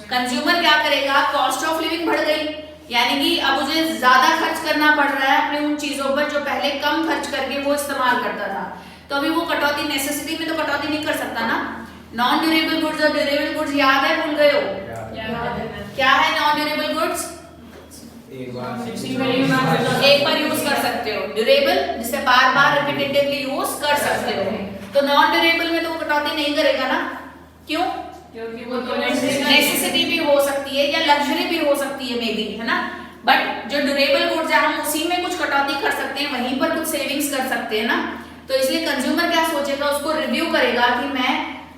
A: कंज्यूमर क्या करेगा, कॉस्ट ऑफ लिविंग बढ़ गई, यानी कि अब मुझे ज्यादा खर्च करना पड़ रहा है अपने उन चीजों पर जो पहले कम खर्च करके वो इस्तेमाल करता था। तो अभी वो कटौती, नेसेसिटी में तो कटौती नहीं कर सकता ना। नॉन ड्यूरेबल गुड्स और ड्यूरेबल गुड्स याद है, भूल गए हो? क्या है नॉन ड्यूरेबल गुड्स? एक बार यूज कर सकते हो, ड्यूरेबल जिसे बार बार रिपीटेटिवली यूज कर सकते हो। तो नॉन ड्यूरेबल में तो वो कटौती नहीं करेगा ना, क्यों?
C: क्योंकि वो तो
A: नेसेसिटी भी हो सकती है या लग्जरी भी हो सकती है मे बी, है ना। बट जो ड्यूरेबल गुड्स है हम उसी में कुछ कटौती कर सकते हैं, वहीं पर कुछ सेविंग्स कर सकते हैं ना। तो इसलिए कंज्यूमर क्या सोचेगा, उसको रिव्यू करेगा कि मैं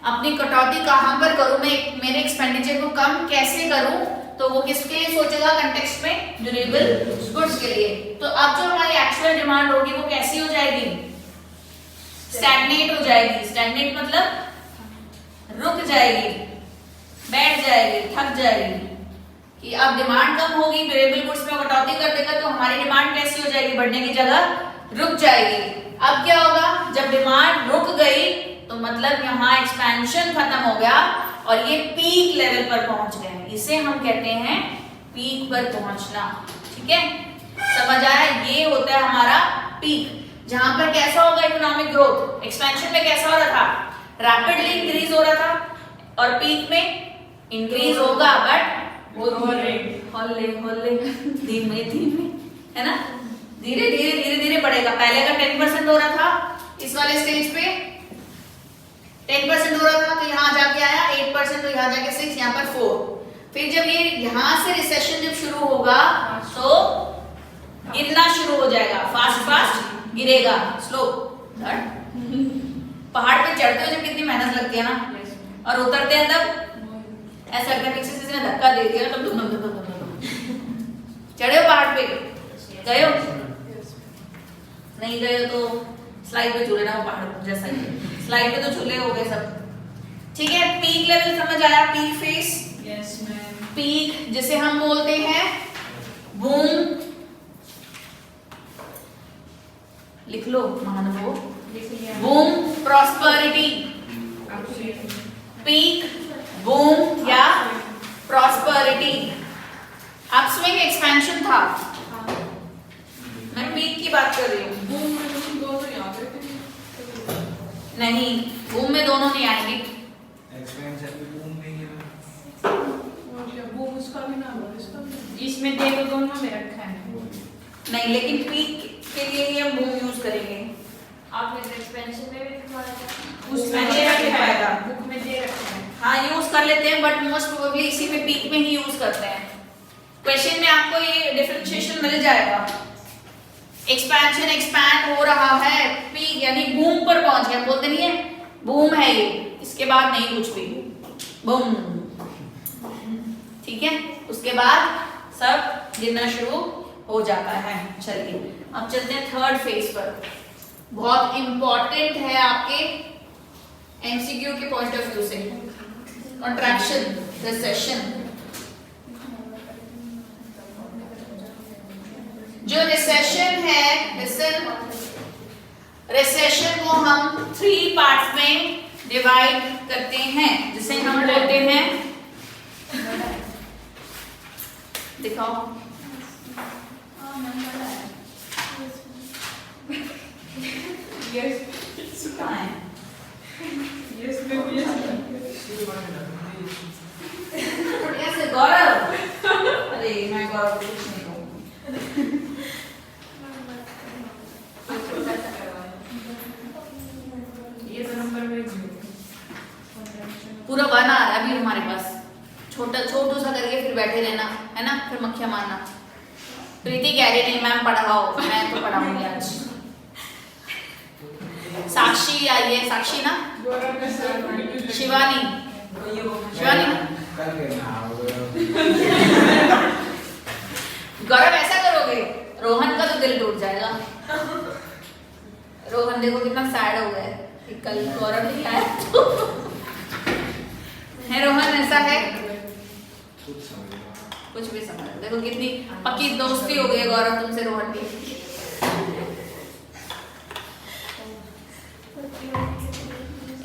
A: अपनी कटौती कहां पर करूं, मैं मेरे एक्सपेंडिचर को कम कैसे करूं। तो वो किसके लिए सोचेगा, कंटेक्स्ट में ड्यूरेबल गुड्स के लिए। तो अब जो हमारी एक्चुअल डिमांड होगी वो कैसी हो जाएगी, स्टैग्नेट हो जाएगी। स्टैग्नेट मतलब रुक जाएगी, बैठ जाएगी, थक जाएगी। कि अब डिमांड कम होगी, ड्यूरेबल गुड्स में कटौती कर देगा तो हमारी डिमांड कैसी हो जाएगी, बढ़ने की जगह रुक जाएगी। अब क्या होगा, जब डिमांड रुक गई तो मतलब यहाँ एक्सपेंशन खत्म हो गया और ये पीक लेवल पर पहुंच गए। इसे हम कहते हैं पीक पर पहुंचना, ठीक है, समझ आया? ये होता है हमारा पीक, जहां पर कैसा होगा इकोनॉमिक ग्रोथ, एक्सपेंशन में कैसा हो रहा था, रैपिडली इंक्रीज हो रहा था, और पीक में इंक्रीज होगा बट वो हौले हौले धीमे धीमे, है ना, धीरे धीरे धीरे धीरे बढ़ेगा। पहले अगर 10% हो रहा था, इस वाले स्टेज पे 10% हो रहा था तो यहाँ जाके आया 8%, तो यहाँ जाके 6, यहाँ पर 4। फिर जब ये यहाँ से रिसेशन जब शुरू होगा तो गिरना शुरू हो जाएगा, फास्ट फास्ट गिरेगा, स्लो। पहाड़ पे चढ़ते हो जब कितनी मेहनत लगती है ना, और उतरते हैं तब ऐसा लगता है पीछे से धक्का दे दिया तब दुम दुम दुम दुम। चढ़े हो पहाड़ पे, गए हो? नहीं गए हो तो स्लाइड पे झूले ना, वो पहाड़ जैसा ही स्लाइड पे तो झूले हो गए सब, ठीक है। पीक लेवल समझ आया, peak face.
C: Yes ma'am.
A: Peak जिसे हम बोलते हैं बूम, लिख लो महानवो, बूम प्रॉस्पेरिटी। पीक, बूम या प्रॉस्पेरिटी। अपस्विंग एक्सपेंशन था, मैं पीक की बात कर रही हूँ।
C: बूम में तुम दोनों यहाँ पे थे।
A: नहीं, बूम में दोनों नहीं आएंगे।
B: एक्सपेंशन भी बूम में ही है।
C: और क्या बूम उसका भी नाम है, इसका भी।
E: इसमें देखो दोनों में रखा है।
A: नहीं, लेकिन पीक के लिए ही हम बूम यूज करेंगे।
D: आपने तो एक्सपेंशन में भी लिखवाया था,
A: उसमें दे रखा है,
E: बुक में दे रखा है।
A: हाँ यूज कर लेते हैं, बट मोस्ट प्रोबेबली इसी में पीक में ही यूज करते हैं। क्वेश्चन में आपको ये डिफरेंशिएशन मिल जाएगा। एक्सपेंशन, एक्सपैंड हो रहा है, पीक यानी बूम पर पहुंच गया, बोलते नहीं है बूम है ये, इसके बाद नहीं कुछ भी, बूम, ठीक ठीक है, उसके बाद सब गिरना शुरू हो जाता है। चलिए अब चलते हैं थर्ड फेज पर। बहुत इंपॉर्टेंट है आपके एमसीक्यू के पॉइंट ऑफ व्यू से। Contraction, recession. जो रिसेशन है, रिसेशन को हम 3 पार्ट्स में डिवाइड करते हैं, जिसे हम बोलते हैं, दिखाओ, बढ़िया से गौरव। अरे मैं गौरव को कुछ नहीं कहूँगी। पूरा 1 आ रहा है अभी हमारे पास, छोटू सा करके फिर बैठे रहना है ना, फिर मक्खियां मारना। प्रीति कह रही नहीं मैम पढ़ाओ, मैं तो पढ़ाऊंगी आज। साक्षी आई है, साक्षी ना, शिवानी ना। गौरव ऐसा करोगे रोहन का तो दिल टूट जाएगा। रोहन देखो कितना सैड हो गया है कि कल गौरव नहीं आया तो है। रोहन ऐसा है, कुछ भी समझ, देखो कितनी पक्की दोस्ती हो गई है गौरव तुमसे, रोहन की।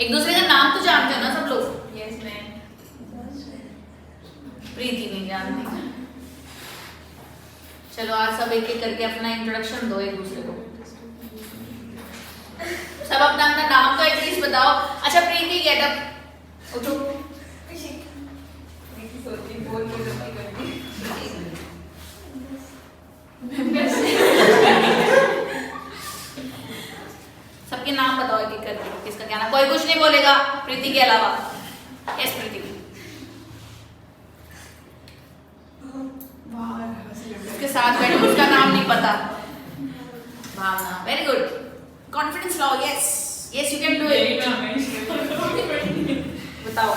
A: एक दूसरे का नाम तो जानते हो ना सब लोग?
E: Yes ma'am.
A: प्रीति नहीं जानती। चलो आज सब एक एक करके अपना इंट्रोडक्शन दो एक दूसरे को। सब अपना अपना नाम तो एटलीस्ट बताओ। अच्छा प्रीति गेट अप, उठो। सबके नाम बताओ एक एक करके, किसका क्या नाम। कोई कुछ नहीं बोलेगा प्रीति के अलावा। यस प्रीति। उसके साथ बैठो, उसका नाम नहीं पता। भावना, वेरी गुड, कॉन्फिडेंस लाओ। Yes yes, you can do it. बताओ।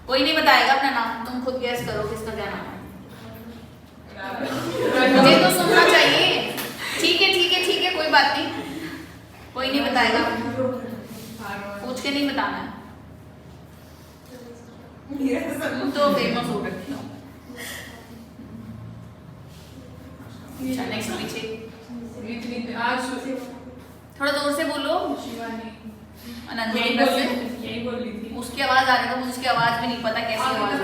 A: कोई नहीं बताएगा अपना नाम, तुम खुद गैस करो किसका क्या नाम है। मुझे तो सुनना चाहिए। ठीक है ठीक है ठीक है, कोई बात नहीं, कोई नहीं बताएगा, पूछ के नहीं बताना है। तुम तो फेमस हो रखी हो। अच्छा नेक्स्ट पीछे,
E: आज
A: थोड़ा दूर से बोलो।
E: शिवानी
A: अनंत से
E: यही बोल रही थी।
A: उसकी आवाज आ रही है, मुझे उसकी आवाज भी नहीं पता कैसी आवाज है।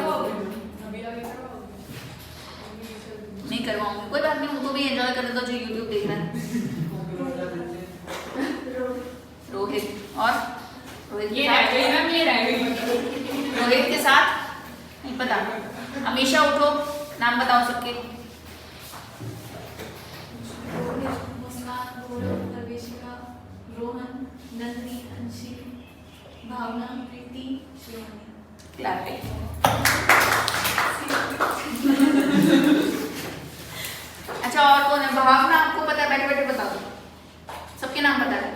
A: नहीं करवाऊंगी, कोई बात नहीं, उनको भी एंजॉय करने दो जो यूट्यूब देख रहा है। रोहित और रोहित के साथ, रोहित के साथ नहीं पता। हमेशा उठो, नाम बताओ सबके।
D: रोहन, नंदिनी, अंशी, भावना, प्रीति, शिवानी।
A: क्लैपिंग। अच्छा और कौन है? भावना आपको पता है, बैठे बैठे बता दो। सबके नाम पता है?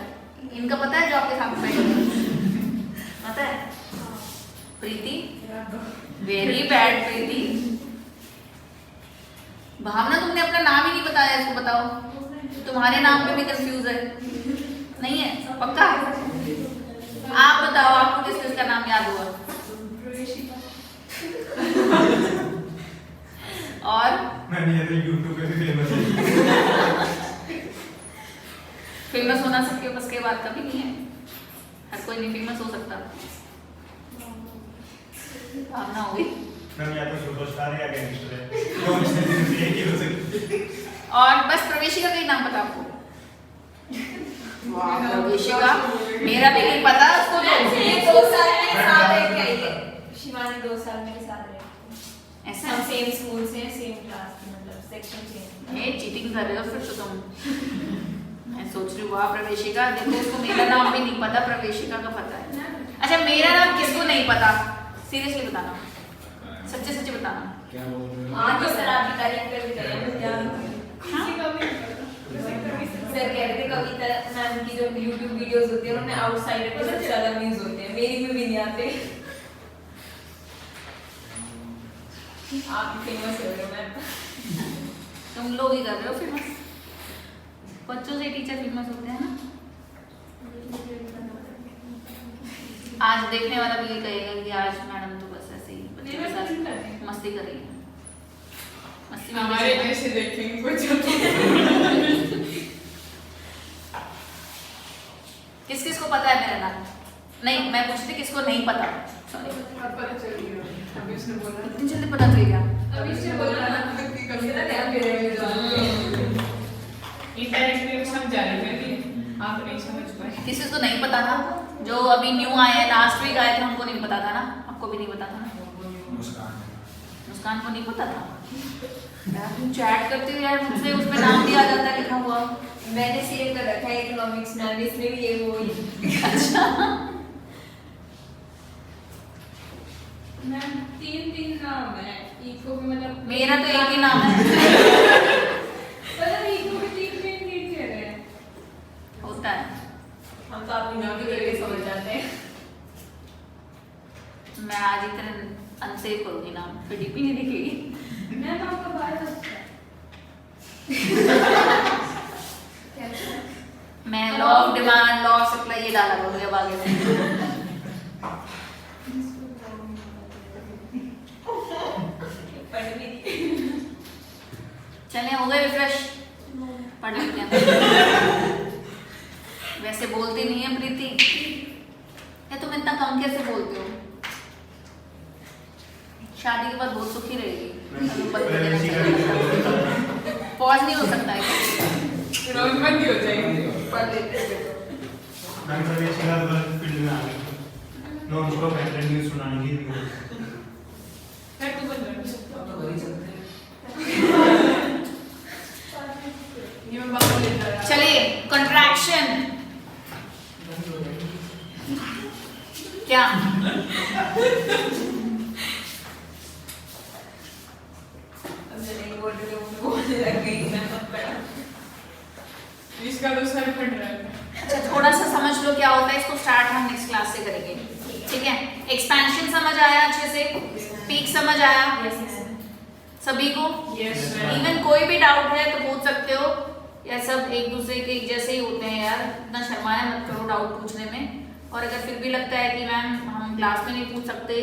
A: इनका पता है जो आपके सामने बैठे पता है? प्रीति, वेरी बैड प्रीति। भावना तुमने अपना नाम ही नहीं बताया, इसको बताओ। तुम्हारे नाम पे भी कंफ्यूज है, नहीं है? पक्का? आप बताओ, आपको किस किस का नाम याद हुआ? और
B: मैं भी ऐसे YouTube पे भी फेमस है।
A: फेमस होना सबके बस के बात कभी नहीं है, हर कोई नहीं फेमस हो सकता। भावना हो गई।
B: मैं या तो सुपरस्टार या गैंगस्टर है, कौन से दिन से एक ही हो सकती।
A: और बस प्रवेशिका का ही नाम पता आपको? वाह प्रवेशिका, मेरा भी नहीं पता उसको।
E: 2 साल मेरे साथ रह के आई है शिवानी, 2 साल मेरे साथ रह के।
A: ऐसा
E: हम सेम स्कूल से हैं, सेम क्लास की, मतलब सेक्शन सेम।
A: ये चीटिंग कर रहे हो फिर तो तुम। मैं सोच रही हूँ वाह प्रवेशिका, देखो उसको मेरा नाम भी नहीं पता, प्रवेशिका का पता है। अच्छा मेरा नाम किसको नहीं पता? सीरियसली बताना, सच्चे सच्चे बताना।
B: क्या बोल रहे हो?
E: हाँ तो सर आपकी तारीफ कर भी रहे हैं, क्या किसी का भी सर कह रहे थे कविता मैम की जो YouTube वीडियोस होती है उनमें आउटसाइडर के सबसे ज्यादा व्यूज होते हैं, मेरी में भी नहीं आते। आप फेमस हो रहे हो मैम।
A: तुम लोग ही कर रहे हो फेमस, बच्चों से टीचर फेमस होते हैं ना। आज देखने वाला भी ये कहेगा कि आज मैडम तो बस ऐसे ही बच्चों के साथ मस्ती कर रही है। मस्ती में
C: हमारे
A: बच्चे-
C: जैसे देखेंगे कुछ
A: किस किस को पता है मेरा नाम? नहीं, मैं पूछती किसको नहीं पता। सॉरी,
C: अब पता चल गया, अभी उसने बोला
A: इतनी जल्दी पता चल गया।
E: अभी से बोलना ना
C: कि कभी
E: कितना ध्यान दे रहे हो।
C: इनडायरेक्टली समझा रहे थे कि आप नहीं समझ पाए।
A: किस किस को नहीं पता था? जो अभी न्यू आए हैं, लास्ट वीक आए थे, उनको नहीं पता था ना? आपको भी नहीं पता था ना? मुस्कान को नहीं पता था? यार तुम चैट करती हो यार मुझसे, उसमें नाम दिया जाता है लिखा हुआ।
E: मैंने सेव कर रखा है इकोनॉमिक्स मैम, इसमें भी ये वो ही।
A: अच्छा,
D: मैम 3 नाम है इको भी, मतलब
A: मेरा तो एक ही नाम है।
D: मतलब इको के 3 टीचर है।
A: होता है।
E: हम तो अपनी नाम के समझ जाते हैं।
A: मैं आज इतने अनसेव करूंगी नाम, फिर डीपी नहीं दिखेगी।
D: मैम आपका बात अच्छा है।
A: मैं law of demand, law of supply ये डाला करूंगी अब आगे से।
E: पढ़ भी नहीं।
A: चले, हो गए रिफ्रेश? पढ़ लेते हैं। वैसे बोलती नहीं है प्रीति, या तुम इतना कम कैसे बोलते हो? शादी के बाद बहुत सुखी रहेगी। पॉज नहीं हो सकता है।
C: रोजमर्रा हो जाएगी।
E: पढ़ लेते हैं तो।
B: मैम प्रवेश का फील्ड में आ गए, नो उनको पैटर्न न्यूज़ सुनाने की।
C: मैं तो बन रहा ये मैं बात लेता रहा।
A: चलिए, कंट्रैक्शन क्या?
E: अब मैंने एक बोल रही हूँ, बोलने लग गई मैं मत पढ़ा।
C: इसका तो सर फट रहा है।
A: अच्छा, थोड़ा सा समझ लो क्या होता है। इसको स्टार्ट हम नेक्स्ट क्लास से करेंगे, ठीक है? एक्सपेंशन समझ आया अच्छे से? पीक समझ आया सभी को?
C: यस
A: इवन कोई भी डाउट है तो पूछ सकते हो, या सब एक दूसरे के जैसे ही होते हैं यार। इतना शर्माया मत करो डाउट पूछने में। और अगर फिर भी लगता है कि मैम हम क्लास में नहीं पूछ सकते,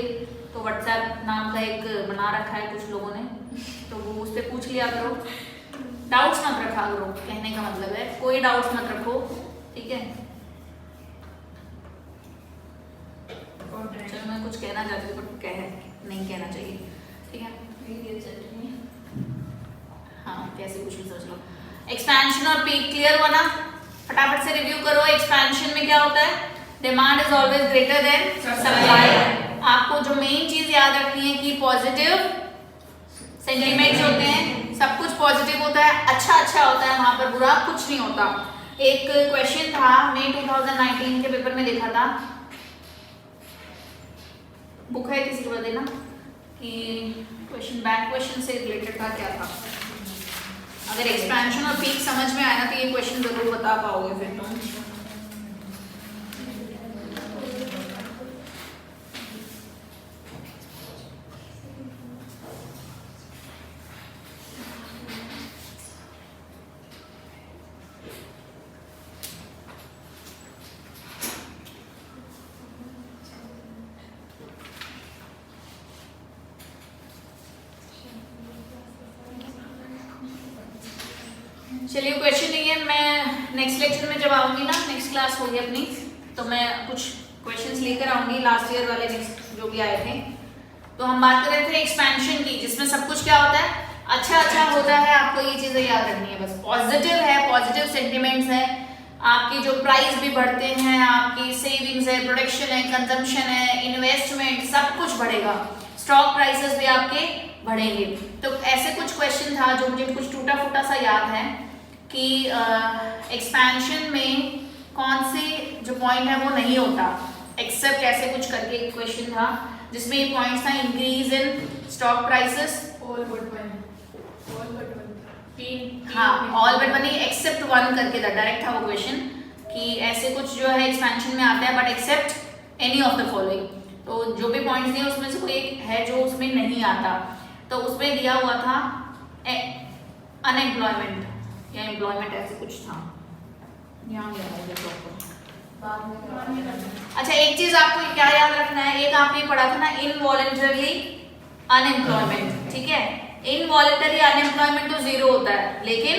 A: तो व्हाट्सएप नाम का एक बना रखा है कुछ लोगों ने, तो वो उस पर पूछ लिया करो। डाउट्स मत रखा करो, कहने का मतलब है कोई डाउट्स मत रखो, ठीक है? चलो, मैं कुछ कहना चाहती हूँ बट नहीं कहना चाहिए, ठीक है? हाँ, कैसे कुछ भी सोच लो। एक्सपेंशन और पीक क्लियर हुआ ना? फटाफट से रिव्यू करो। एक्सपेंशन में क्या होता है? Demand is always greater than supply. आपको जो मेन चीज याद रखनी है कि पॉजिटिव सेंटिमेंट्स होते हैं, सब कुछ पॉजिटिव होता है, अच्छा अच्छा होता है, वहां पर बुरा कुछ नहीं होता। एक क्वेश्चन था मई 2019 के पेपर में देखा था, बुक है किसी को देना, कि क्वेश्चन बैंक क्वेश्चन से रिलेटेड था, क्या था? अगर एक्सपेंशन और पीक समझ में आया ना तो ये क्वेश्चन जरूर बता पाओगे फिर तुम। चलिए, क्वेश्चन नहीं है, मैं नेक्स्ट लेक्चर में जब आऊंगी ना, नेक्स्ट क्लास होगी अपनी, तो मैं कुछ क्वेश्चंस लेकर आऊंगी लास्ट ईयर वाले नेक्स्ट जो भी आए थे। तो हम बात कर रहे थे एक्सपेंशन की, जिसमें सब कुछ क्या होता है? अच्छा अच्छा होता है। आपको ये चीजें याद रखनी है बस। पॉजिटिव है, पॉजिटिव सेंटिमेंट्स है, आपकी जो प्राइस भी बढ़ते हैं, आपकी सेविंग्स है, प्रोडक्शन है, कंजम्पशन है, इन्वेस्टमेंट, सब कुछ बढ़ेगा। स्टॉक प्राइसेस भी आपके बढ़ेंगे। तो ऐसे कुछ क्वेश्चन था जो मुझे कुछ टूटा फूटा सा याद है कि एक्सपेंशन में कौन से जो पॉइंट है वो नहीं होता, एक्सेप्ट ऐसे कुछ करके एक क्वेश्चन था जिसमें ये पॉइंट्स था: increase in stock prices,
C: all but one,
A: हाँ, all but one, except one करके था, डायरेक्ट था वो क्वेश्चन कि ऐसे कुछ जो है एक्सपेंशन में आता है but except any of the following. तो जो भी पॉइंट्स दिए उसमें से कोई एक है जो उसमें नहीं आता। तो उसमें दिया हुआ था अनएम्प्लॉयमेंट या एम्प्लॉयमेंट ऐसे कुछ था, यहाँ गया है ये प्रॉपर। अच्छा एक चीज आपको क्या याद रखना है, एक आपने पढ़ा था ना इनवॉलंटरली अनएम्प्लॉयमेंट, ठीक है। इनवॉलंटरी अनएम्प्लॉयमेंट तो 0 होता है, लेकिन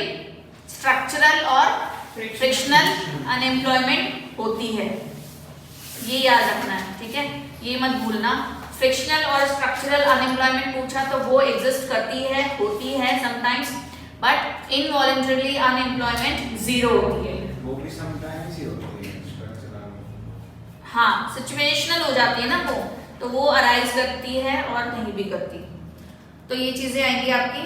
A: स्ट्रक्चरल और फ्रिक्शनल अनएम्प्लॉयमेंट होती है, ये याद रखना है, ठीक है, ये मत भूलना। फ्रिक्शनल और स्ट्रक्चरल अनएम्प्लॉयमेंट पूछा तो वो एग्जिस्ट करती है, होती है समटाइम्स, बट इनवॉलंटरली अनएम्प्लॉयमेंट 0 होती है।
F: वो भी समटाइम्स ही होती है स्ट्रक्चरल।
A: हाँ सिचुएशनल हो जाती है ना वो, तो वो अराइज करती है और नहीं भी करती, तो ये चीजें आएंगी आपकी।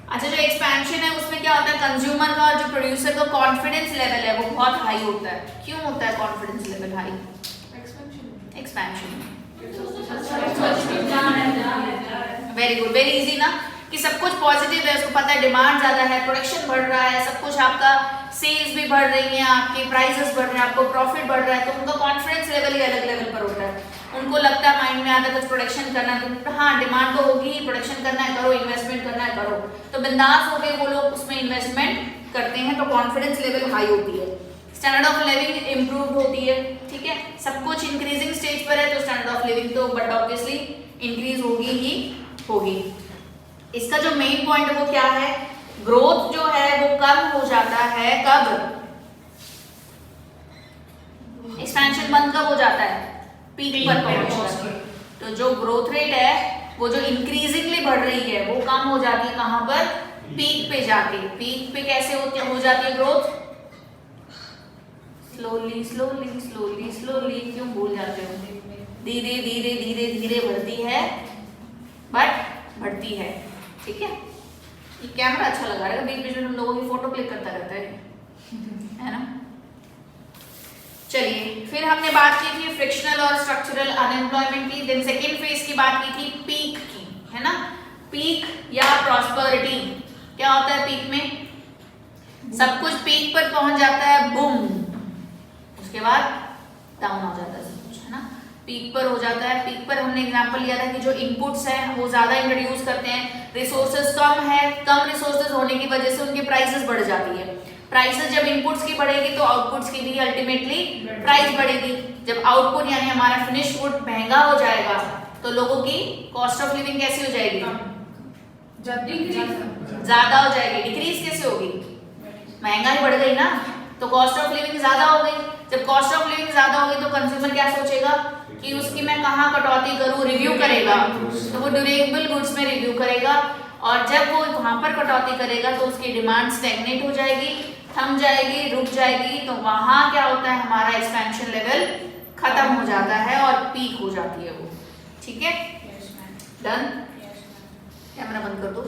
A: अच्छा जो एक्सपेंशन है उसमें क्या होता है, कंज्यूमर का और जो प्रोड्यूसर का कॉन्फिडेंस लेवल है वो बहुत हाई होता है। क्यों होता है confidence level high? Expansion very good, very easy ना, कि सब कुछ पॉजिटिव है, उसको पता है डिमांड ज्यादा है, प्रोडक्शन बढ़ रहा है, सब कुछ आपका सेल्स भी बढ़ रही है, आपके प्राइसेस बढ़ रहे हैं, आपको प्रॉफिट बढ़ रहा है, तो उनका कॉन्फिडेंस लेवल ही अलग लेवल पर होता है। उनको लगता है, माइंड में आता है कुछ प्रोडक्शन करना है, तो हाँ डिमांड तो होगी ही, प्रोडक्शन करना है करो, इन्वेस्टमेंट करना है करो, तो बिंदास हो गए वो लोग उसमें इन्वेस्टमेंट करते हैं, तो कॉन्फिडेंस लेवल हाई होती है। स्टैंडर्ड ऑफ लिविंग इम्प्रूव होती है, ठीक है, सब कुछ इंक्रीजिंग स्टेज पर है तो स्टैंडर्ड ऑफ लिविंग तो बट ऑब्वियसली इंक्रीज होगी ही होगी। इसका जो मेन पॉइंट है वो क्या है, ग्रोथ जो है वो कम हो जाता है कब? एक्सपेंशन बंद कब हो जाता है? पीक पर पहुंचकर। तो जो ग्रोथ रेट है वो जो इंक्रीजिंगली बढ़ रही है वो कम हो जाती है कहां पर? पीक पे जाके। पीक पे कैसे हो जाती है growth? Slowly slowly slowly slowly, क्यों भूल जाते हो? धीरे धीरे धीरे धीरे बढ़ती है, बट बढ़ती है, ठीक है। ये कैमरा अच्छा लगा रहेगा, बीच बीच में हम लोगों की फोटो क्लिक करता रहता है ना। चलिए फिर हमने बात की थी फ्रिक्शनल और स्ट्रक्चरल अनएम्प्लॉयमेंट की, देन सेकेंड फेज की बात की थी पीक की, है ना। पीक या प्रॉस्पेरिटी, क्या होता है पीक में? सब कुछ पीक पर पहुंच जाता है, बूम, उसके बाद डाउन हो जाता है सब कुछ, है ना। पीक पर हो जाता है, पीक पर हमने एग्जांपल लिया था कि जो इनपुट्स हैं वो ज्यादा इंट्रोड्यूस करते हैं, रिसोर्सेज कम है, कम रिसोर्सेज होने की वजह से उनकी प्राइसेस बढ़ जाती है। प्राइसेस जब इनपुट्स की बढ़ेगी तो आउटपुट्स की भी अल्टीमेटली प्राइस बढ़ेगी। जब आउटपुट यानी हमारा फिनिश गुड महंगा हो जाएगा तो लोगों की कॉस्ट ऑफ लिविंग कैसी हो जाएगी? ज्यादा हो जाएगी। डिक्रीज कैसे होगी? महंगाई बढ़ गई ना, तो कॉस्ट ऑफ लिविंग ज्यादा हो गई। जब कॉस्ट ऑफ लिविंग ज्यादा होगी तो कंज्यूमर क्या सोचेगा कि उसकी मैं कहाँ कटौती करूँ, रिव्यू करेगा, तो वो ड्यूरेबल गुड्स में रिव्यू करेगा, और जब वो वहां पर कटौती करेगा तो उसकी डिमांड स्टैग्नेट हो जाएगी, थम जाएगी, रुक जाएगी, तो वहां क्या होता है, हमारा एक्सपेंशन लेवल खत्म हो जाता है और पीक हो जाती है वो, ठीक है। डन, कैमरा बंद कर दो।